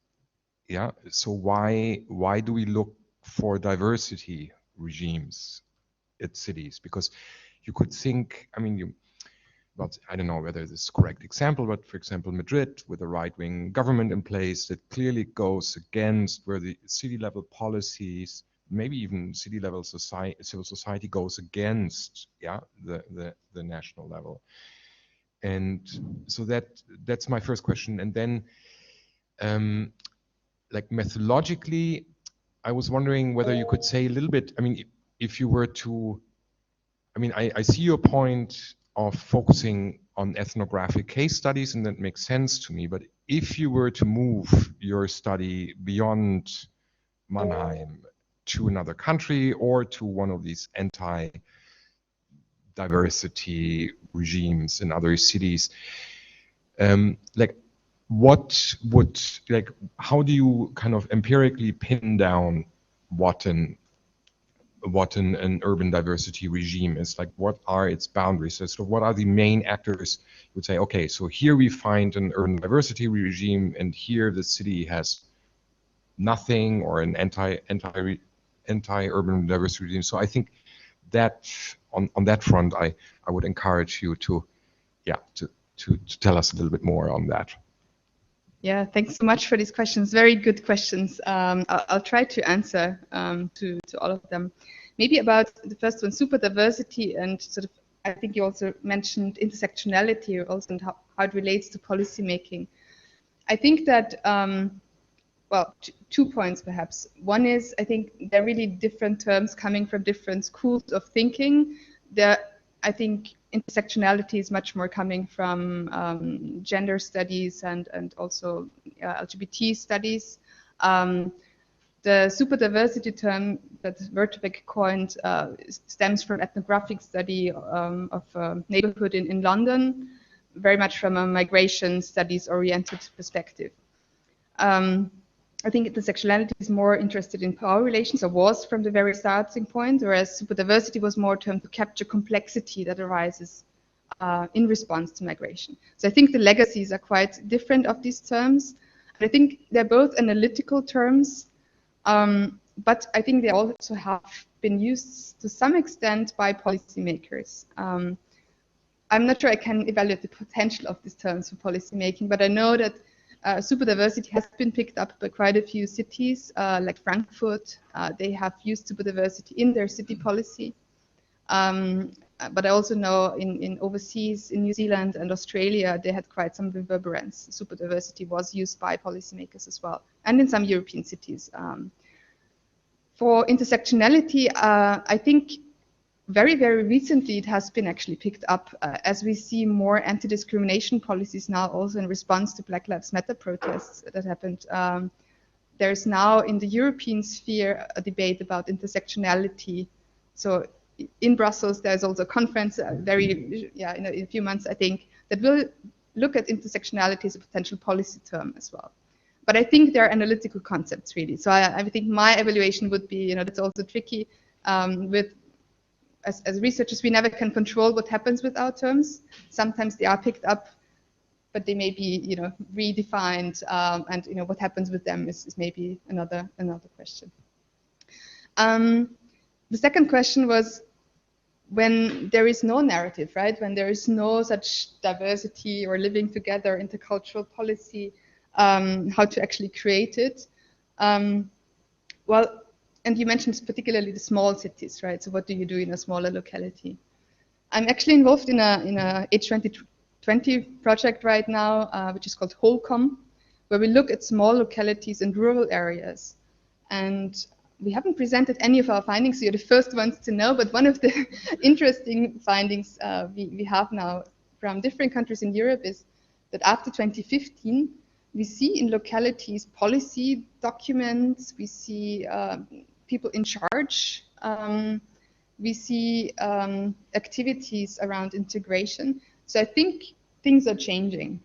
[SPEAKER 5] Yeah. So why do we look for diversity regimes at cities? Because you could think, I don't know whether this is a correct example, but for example, Madrid with a right-wing government in place that clearly goes against where the city level policies, maybe even city level civil society goes against the national level. And so that's my first question. And then methodologically, I was wondering whether you could say a little bit, if you were to, I see your point of focusing on ethnographic case studies, and that makes sense to me. But if you were to move your study beyond Mannheim to another country or to one of these anti-diversity regimes in other cities, like what would, like, how do you kind of empirically pin down what an urban diversity regime is? Like, what are its boundaries? So what are the main actors you would say, okay, so here we find an urban diversity regime, and here the city has nothing, or an anti-urban diversity regime. So I think that on that front, I would encourage you to tell us a little bit more on that.
[SPEAKER 2] Yeah, thanks so much for these questions. Very good questions. I'll try to answer to all of them. Maybe about the first one, super diversity, and sort of, I think you also mentioned intersectionality also, and how it relates to policy making. I think that, well, 2 points perhaps. One is, I think there are really different terms coming from different schools of thinking. I think intersectionality is much more coming from gender studies and also LGBT studies. The super diversity term that Vertebek coined stems from ethnographic study of a neighborhood in London, very much from a migration studies oriented perspective. I think intersectionality is more interested in power relations, or was from the very starting point, whereas super diversity was more termed to capture complexity that arises in response to migration. So I think the legacies are quite different of these terms. And I think they're both analytical terms, but I think they also have been used to some extent by policymakers. I'm not sure I can evaluate the potential of these terms for policymaking, but I know that super diversity has been picked up by quite a few cities, like Frankfurt. They have used super diversity in their city policy. But I also know in overseas, in New Zealand and Australia, they had quite some reverberance. Super diversity was used by policymakers as well, and in some European cities. For intersectionality, I think very, very recently it has been actually picked up as we see more anti-discrimination policies now also in response to Black Lives Matter protests that happened. There's now in the European sphere a debate about intersectionality. So in Brussels, there's also a conference in a few months, I think, that will look at intersectionality as a potential policy term as well. But I think they're analytical concepts, really. So I think my evaluation would be, that's also tricky. As researchers, we never can control what happens with our terms. Sometimes they are picked up, but they may be, redefined, and what happens with them is maybe another question. The second question was when there is no narrative, right? When there is no such diversity or living together, intercultural policy, how to actually create it. Well, and you mentioned particularly the small cities, right? So what do you do in a smaller locality? I'm actually involved in a H2020 project right now, which is called Holcom, where we look at small localities and rural areas. And we haven't presented any of our findings, so you're the first ones to know, but one of the interesting findings we have now from different countries in Europe is that after 2015, we see in localities policy documents, we see people in charge, we see activities around integration. So I think things are changing.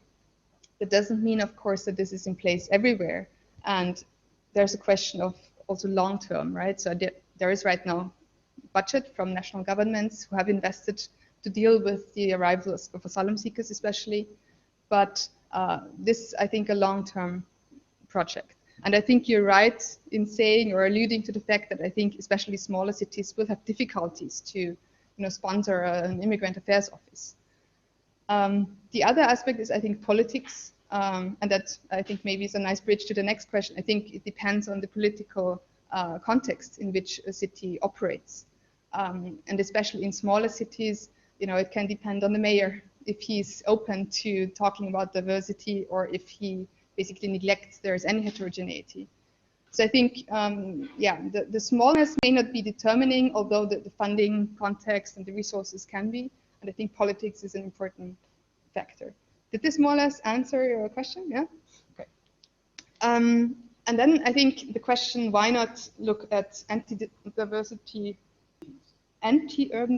[SPEAKER 2] That doesn't mean, of course, that this is in place everywhere. And there's a question of also long-term, right? So there is right now budget from national governments who have invested to deal with the arrival of asylum seekers especially. But this, I think, a long-term project. And I think you're right in saying or alluding to the fact that I think especially smaller cities will have difficulties to sponsor an immigrant affairs office. The other aspect is, I think, politics. And that, I think, maybe is a nice bridge to the next question. I think it depends on the political context in which a city operates. And especially in smaller cities, it can depend on the mayor if he's open to talking about diversity or if he basically neglects there is any heterogeneity. So I think, the smallness may not be determining, although the funding context and the resources can be. And I think politics is an important factor. Did this more or less answer your question? Yeah? Okay. And then I think the question, why not look at anti-urban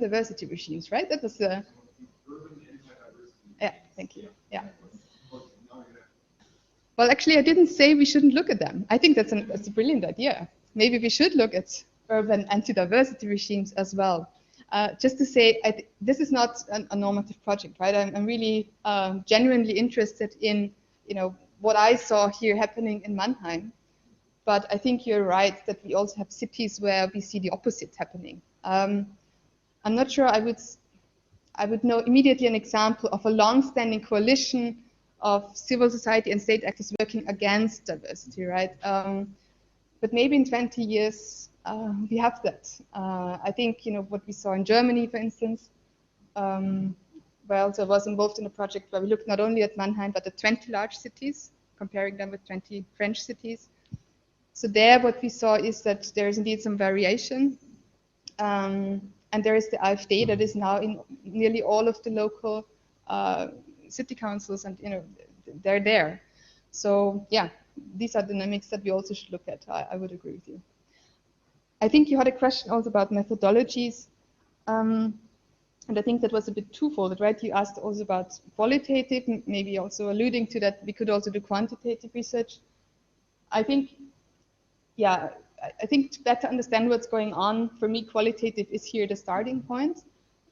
[SPEAKER 2] diversity regimes, right? That was the... Yeah, thank you. Yeah. Well, actually, I didn't say we shouldn't look at them. I think that's a brilliant idea. Maybe we should look at urban anti-diversity regimes as well. Just to say, this is not a normative project, right? I'm really genuinely interested in, what I saw here happening in Mannheim. But I think you're right that we also have cities where we see the opposite happening. I'm not sure I would know immediately an example of a long-standing coalition of civil society and state actors working against diversity, right? But maybe in 20 years, we have that. I think, what we saw in Germany, for instance, I was involved in a project where we looked not only at Mannheim, but at 20 large cities, comparing them with 20 French cities. So there, what we saw is that there is indeed some variation. And there is the AfD that is now in nearly all of the local city councils, and they're there. So yeah, these are dynamics that we also should look at. I would agree with you. I think you had a question also about methodologies, and I think that was a bit twofold, right? You asked also about qualitative, maybe also alluding to that we could also do quantitative research. I think, yeah, I think to better understand what's going on, for me, qualitative is here the starting point.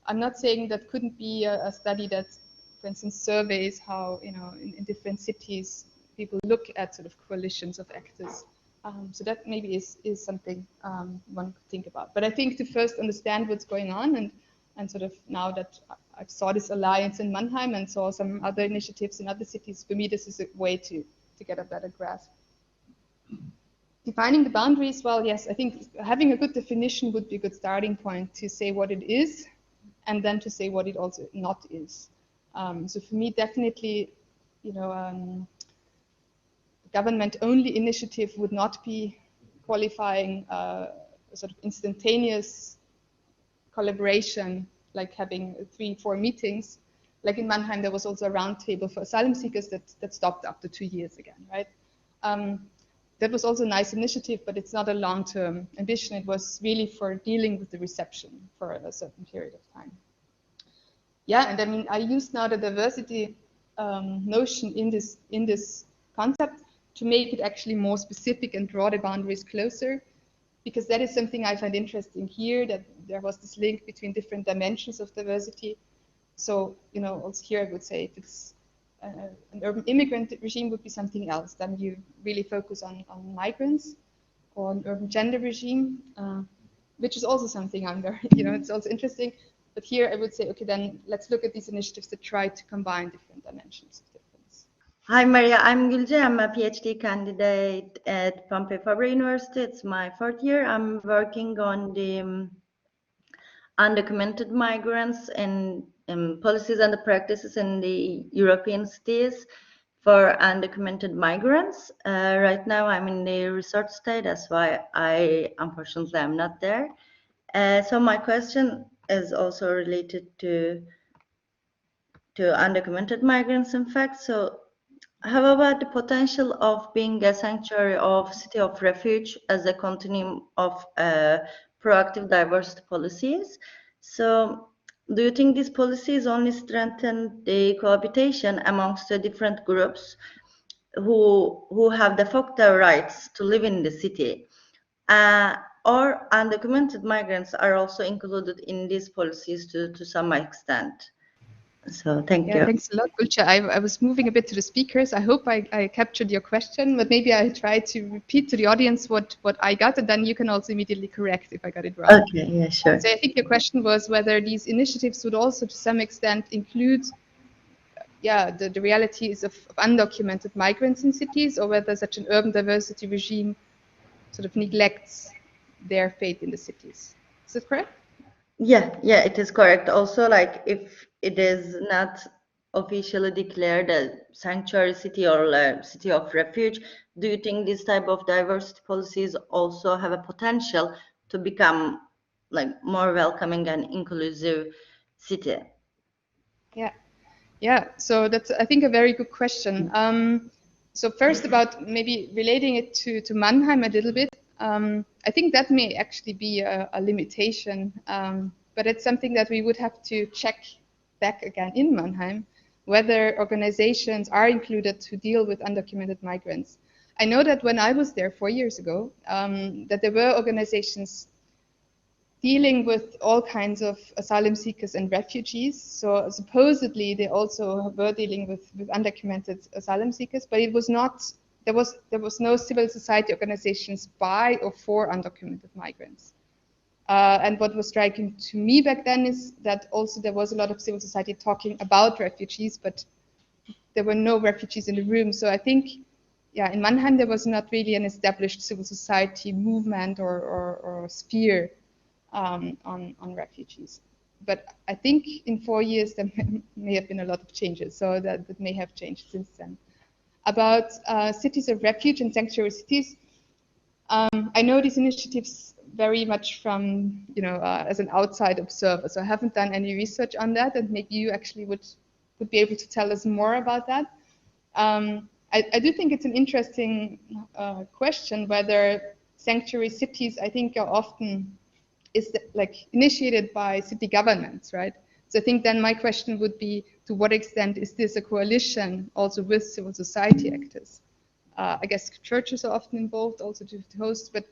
[SPEAKER 2] I'm not saying that couldn't be a study that, for instance, surveys how, in different cities, people look at sort of coalitions of actors. So that maybe is something one could think about. But I think to first understand what's going on, and sort of now that I saw this alliance in Mannheim and saw some other initiatives in other cities, for me, this is a way to get a better grasp. Defining the boundaries, well, yes, I think having a good definition would be a good starting point to say what it is, and then to say what it also not is. So for me, definitely, government-only initiative would not be qualifying sort of instantaneous collaboration, like having 3-4 meetings. Like in Mannheim, there was also a roundtable for asylum seekers that stopped after 2 years again, right? That was also a nice initiative, but it's not a long-term ambition. It was really for dealing with the reception for a certain period of time. Yeah, and I mean, I used now the diversity notion in this concept to make it actually more specific and draw the boundaries closer, because that is something I find interesting here, that there was this link between different dimensions of diversity. So, also here I would say if it's an urban immigrant regime would be something else. Then you really focus on migrants, or an urban gender regime, which is also something under, it's also interesting. But here I would say, okay, then let's look at these initiatives that try to combine different dimensions of difference.
[SPEAKER 6] Hi, Maria. I'm Gülce. I'm a PhD candidate at Pompeu Fabra University. It's my 4th year. I'm working on the undocumented migrants and policies and the practices in the European cities for undocumented migrants. Right now I'm in the research stage, that's why unfortunately I'm not there. So my question is also related to undocumented migrants, in fact. So how about the potential of being a sanctuary of city of refuge as a continuum of proactive diversity policies? So do you think these policies only strengthen the cohabitation amongst the different groups who have de facto rights to live in the city? Or undocumented migrants are also included in these policies to some extent? So thank you.
[SPEAKER 2] Thanks a lot, Gülce. I was moving a bit to the speakers. I hope I captured your question, but maybe I try to repeat to the audience what I got, and then you can also immediately correct if I got it wrong.
[SPEAKER 6] Okay, yeah, sure.
[SPEAKER 2] So I think your question was whether these initiatives would also to some extent include the realities of undocumented migrants in cities, or whether such an urban diversity regime sort of neglects their fate in the cities. Is that correct?
[SPEAKER 6] Yeah, it is correct. Also, like if it is not officially declared a sanctuary city or a city of refuge, do you think this type of diversity policies also have a potential to become like more welcoming and inclusive city?
[SPEAKER 2] Yeah. Yeah, so that's, I think, a very good question. So first about maybe relating it to Mannheim a little bit. I think that may actually be a limitation, but it's something that we would have to check back again in Mannheim, whether organizations are included to deal with undocumented migrants. I know that when I was there 4 years ago, that there were organizations dealing with all kinds of asylum seekers and refugees. So supposedly they also were dealing with undocumented asylum seekers, but it was not, there was no civil society organizations by or for undocumented migrants. And what was striking to me back then is that also there was a lot of civil society talking about refugees, but there were no refugees in the room. So I think, yeah, in Mannheim there was not really an established civil society movement or sphere on refugees. But I think in 4 years there may have been a lot of changes, so that may have changed since then. About cities of refuge and sanctuary cities, I know these initiatives very much from, as an outside observer, so I haven't done any research on that, and maybe you actually would be able to tell us more about that. I do think it's an interesting question whether sanctuary cities, I think, are often initiated by city governments, right? So I think then my question would be, to what extent is this a coalition also with civil society actors? I guess churches are often involved also to host, but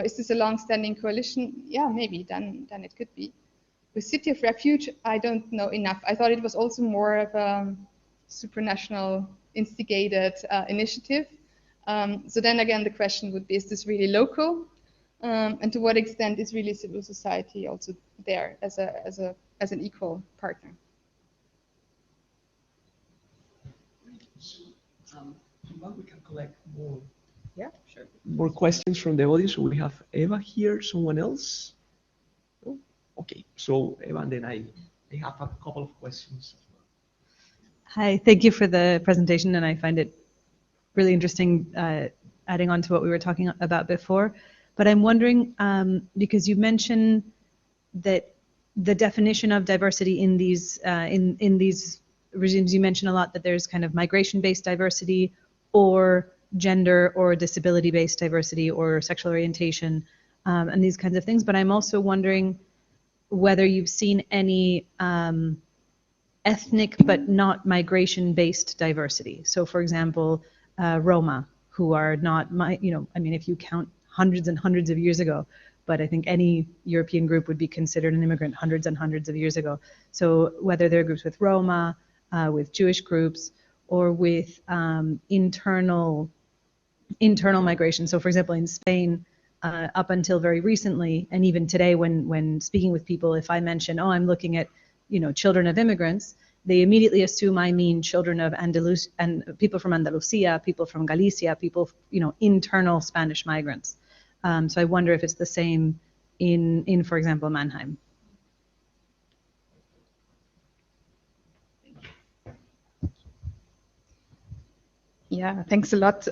[SPEAKER 2] is this a long-standing coalition? Yeah, maybe, then it could be. With City of Refuge, I don't know enough. I thought it was also more of a supranational instigated initiative. So then again, the question would be, is this really local? And to what extent is really civil society also there as an equal partner?
[SPEAKER 1] Well, we can collect more.
[SPEAKER 2] Yeah, sure.
[SPEAKER 1] More questions from the audience. So we have Eva here. Someone else? Oh, okay. So Eva, and then I have a couple of questions.
[SPEAKER 7] Hi, thank you for the presentation, and I find it really interesting, adding on to what we were talking about before. But I'm wondering, because you mentioned that the definition of diversity in these regimes, you mentioned a lot that there's kind of migration-based diversity, or gender or disability-based diversity, or sexual orientation, and these kinds of things. But I'm also wondering whether you've seen any ethnic but not migration-based diversity. So, for example, Roma, who are not, if you count hundreds and hundreds of years ago, but I think any European group would be considered an immigrant hundreds and hundreds of years ago. So whether there are groups with Roma, with Jewish groups, or with internal migration. So, for example, in Spain, up until very recently, and even today, when speaking with people, if I mention, oh, I'm looking at, children of immigrants, they immediately assume I mean children of and people from Andalusia, people from Galicia, people, internal Spanish migrants. So I wonder if it's the same in for example, Mannheim.
[SPEAKER 2] Yeah, thanks a lot.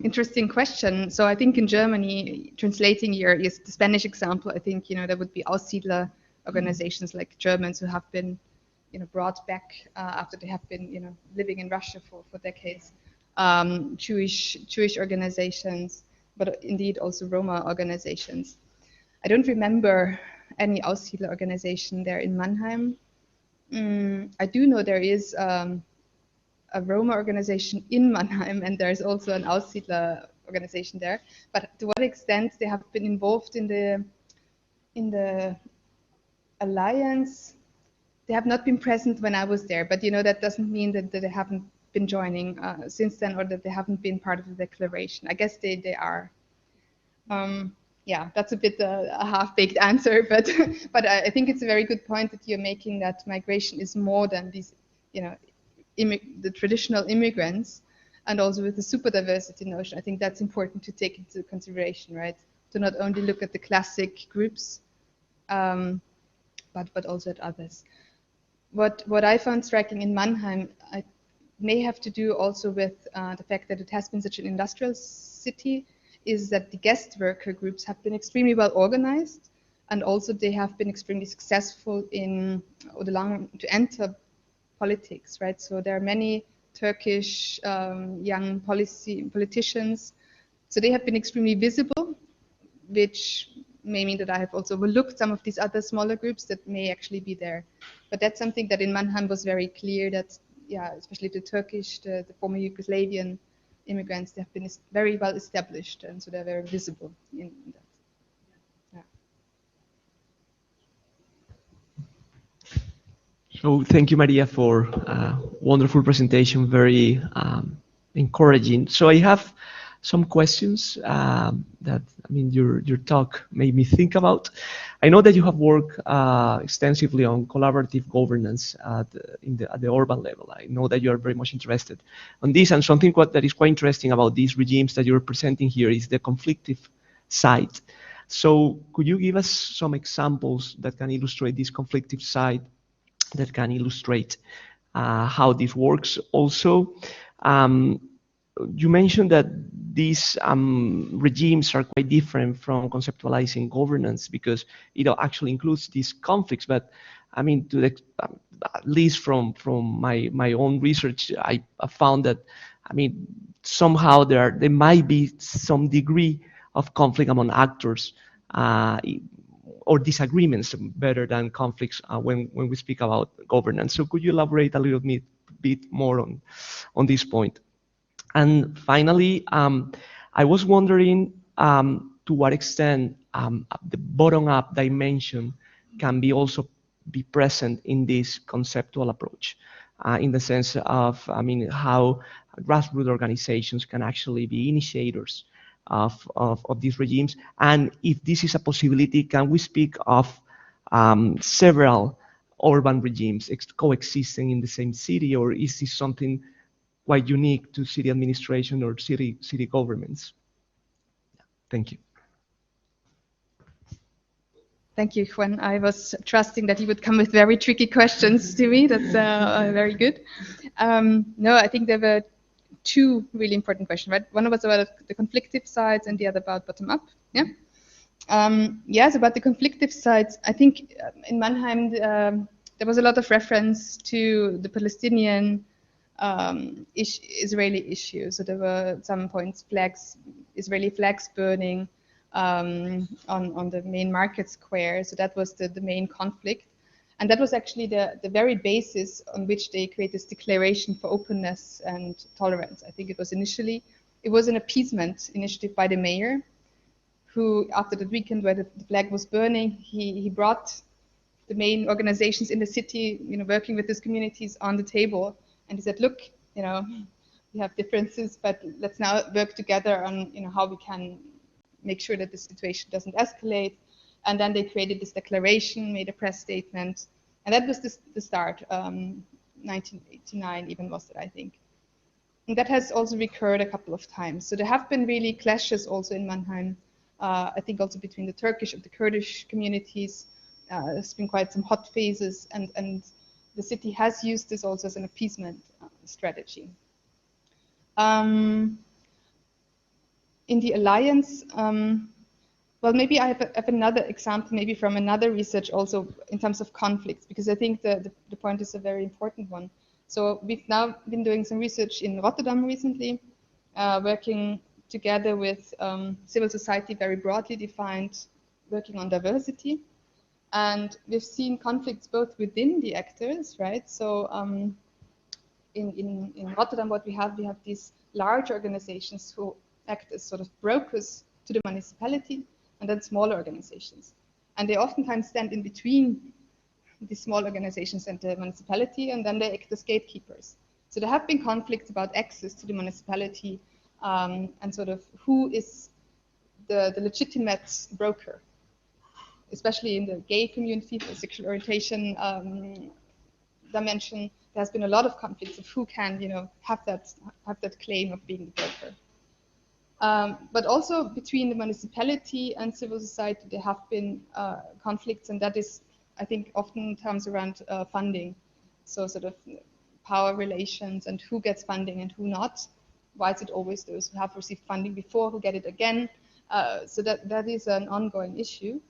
[SPEAKER 2] Interesting question. So I think in Germany, translating here is the Spanish example. I think, there would be Aussiedler organizations like Germans who have been, brought back after they have been, living in Russia for decades. Jewish organizations, but indeed also Roma organizations. I don't remember any Aussiedler organization there in Mannheim. I do know there is a Roma organization in Mannheim, and there's also an Aussiedler organization there. But to what extent they have been involved in the alliance, they have not been present when I was there. But that doesn't mean that they haven't been joining since then, or that they haven't been part of the declaration. I guess they are. Yeah, that's a bit a half-baked answer, but I think it's a very good point that you're making, that migration is more than these, the traditional immigrants, and also with the super diversity notion. I think that's important to take into consideration, right? To not only look at the classic groups, but also at others. What I found striking in Mannheim, I may have to do also with the fact that it has been such an industrial city, is that the guest worker groups have been extremely well organized, and also they have been extremely successful in to enter politics, right? So there are many Turkish young politicians. So they have been extremely visible, which may mean that I have also overlooked some of these other smaller groups that may actually be there. But that's something that in Mannheim was very clear that, yeah, especially the Turkish, the former Yugoslavian immigrants, they have been very well established, and so they're very visible in that. Yeah.
[SPEAKER 1] So thank you, Maria, for a wonderful presentation, very encouraging. So I have some questions that, I mean, your talk made me think about. I know that you have worked extensively on collaborative governance at the urban level. I know that you are very much interested on this, and something that is quite interesting about these regimes that you're presenting here is the conflictive side. So could you give us some examples that can illustrate this conflictive side, that can illustrate how this works? Also, you mentioned that these regimes are quite different from conceptualizing governance because it actually includes these conflicts. But I mean, at least from my own research, I found that, I mean, somehow there might be some degree of conflict among actors, or disagreements better than conflicts when we speak about governance. So could you elaborate a little bit more on this point? And finally, I was wondering to what extent the bottom-up dimension can also be present in this conceptual approach, in the sense of, I mean, how grassroots organizations can actually be initiators of these regimes. And if this is a possibility, can we speak of several urban regimes coexisting in the same city, or is this something quite unique to city administration or city governments? Thank you.
[SPEAKER 2] Thank you, Juan. I was trusting that you would come with very tricky questions to me. That's very good. No, I think there were two really important questions, right? One was about the conflictive sides and the other about bottom-up. Yeah. Yes, about the conflictive sides, I think in Mannheim there was a lot of reference to the Palestinian Israeli issue. So there were at some points Israeli flags burning on the main market square. So that was the main conflict. And that was actually the very basis on which they created this declaration for openness and tolerance. I think it was an appeasement initiative by the mayor, who, after the weekend where the flag was burning, he brought the main organizations in the city, working with these communities on the table. And he said, look, we have differences, but let's now work together on, how we can make sure that the situation doesn't escalate. And then they created this declaration, made a press statement. And that was the start, 1989 even was it, I think. And that has also recurred a couple of times. So there have been really clashes also in Mannheim, I think also between the Turkish and the Kurdish communities. There's been quite some hot phases, and the city has used this also as an appeasement strategy. In the alliance, well, maybe I have another example, maybe from another research also in terms of conflicts, because I think the point is a very important one. So we've now been doing some research in Rotterdam recently, working together with civil society, very broadly defined, working on diversity. And we've seen conflicts both within the actors, right? So in Rotterdam, what we have these large organizations who act as sort of brokers to the municipality, and then smaller organizations. And they oftentimes stand in between the small organizations and the municipality, and then they act as gatekeepers. So there have been conflicts about access to the municipality, and sort of who is the legitimate broker, especially in the gay community, the sexual orientation dimension. There's been a lot of conflicts of who can, have that claim of being the broker. But also between the municipality and civil society, there have been conflicts, and that is, I think, oftentimes around funding. So sort of power relations and who gets funding and who not. Why is it always those who have received funding before who get it again? So that is an ongoing issue.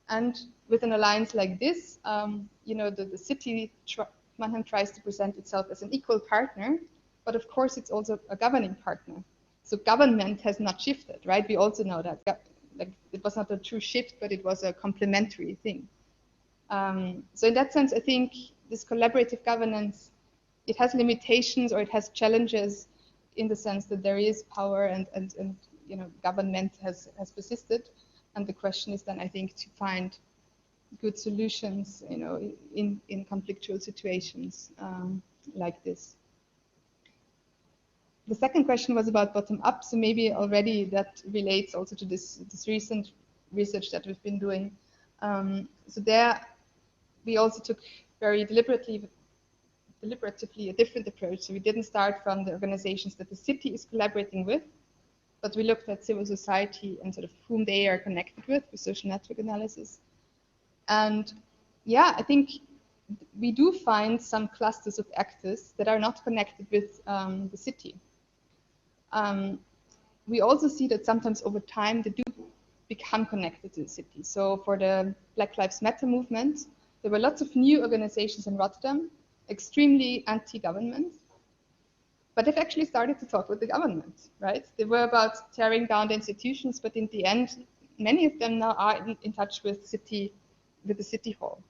[SPEAKER 2] And with an alliance like this, the city Mannheim tries to present itself as an equal partner, but of course it's also a governing partner. So government has not shifted, right? We also know that. Like, it was not a true shift, but it was a complementary thing. So in that sense, I think this collaborative governance, it has limitations or it has challenges in the sense that there is power and you know, government has persisted. And the question is then, I think, to find good solutions, you know, in conflictual situations like this. The second question was about bottom-up, so maybe already that relates also to this recent research that we've been doing. So there, we also took very deliberatively a different approach. So we didn't start from the organizations that the city is collaborating with, but we looked at civil society and sort of whom they are connected with social network analysis. And yeah, I think we do find some clusters of actors that are not connected with the city. We also see that sometimes over time they do become connected to the city. So for the Black Lives Matter movement, there were lots of new organizations in Rotterdam, extremely anti-government, but they've actually started to talk with the government, right? They were about tearing down the institutions, but in the end, many of them now are in touch with the city hall.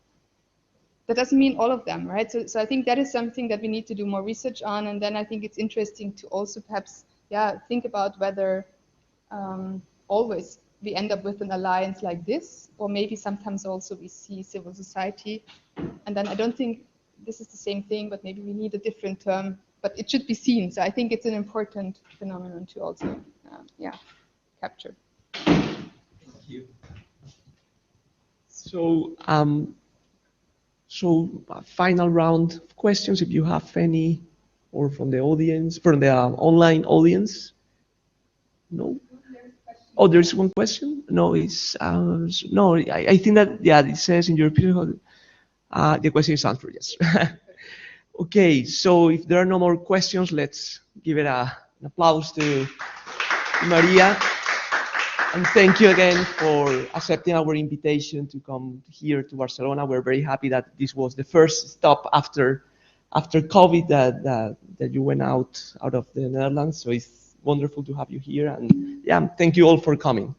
[SPEAKER 2] That doesn't mean all of them, right? So I think that is something that we need to do more research on, and then I think it's interesting to also perhaps, yeah, think about whether always we end up with an alliance like this, or maybe sometimes also we see civil society, and then I don't think this is the same thing, but maybe we need a different term, but it should be seen. So I think it's an important phenomenon to also, yeah, capture.
[SPEAKER 1] Thank you. So, final round of questions, if you have any, or from the audience, from the online audience. No. Oh, there's one question. No, it's no. I think that, yeah, it says in your period. The question is answered. Yes. Okay. So if there are no more questions, let's give it an applause to Maria. And thank you again for accepting our invitation to come here to Barcelona. We're very happy that this was the first stop after COVID that you went out of the Netherlands. So it's wonderful to have you here. And yeah, thank you all for coming.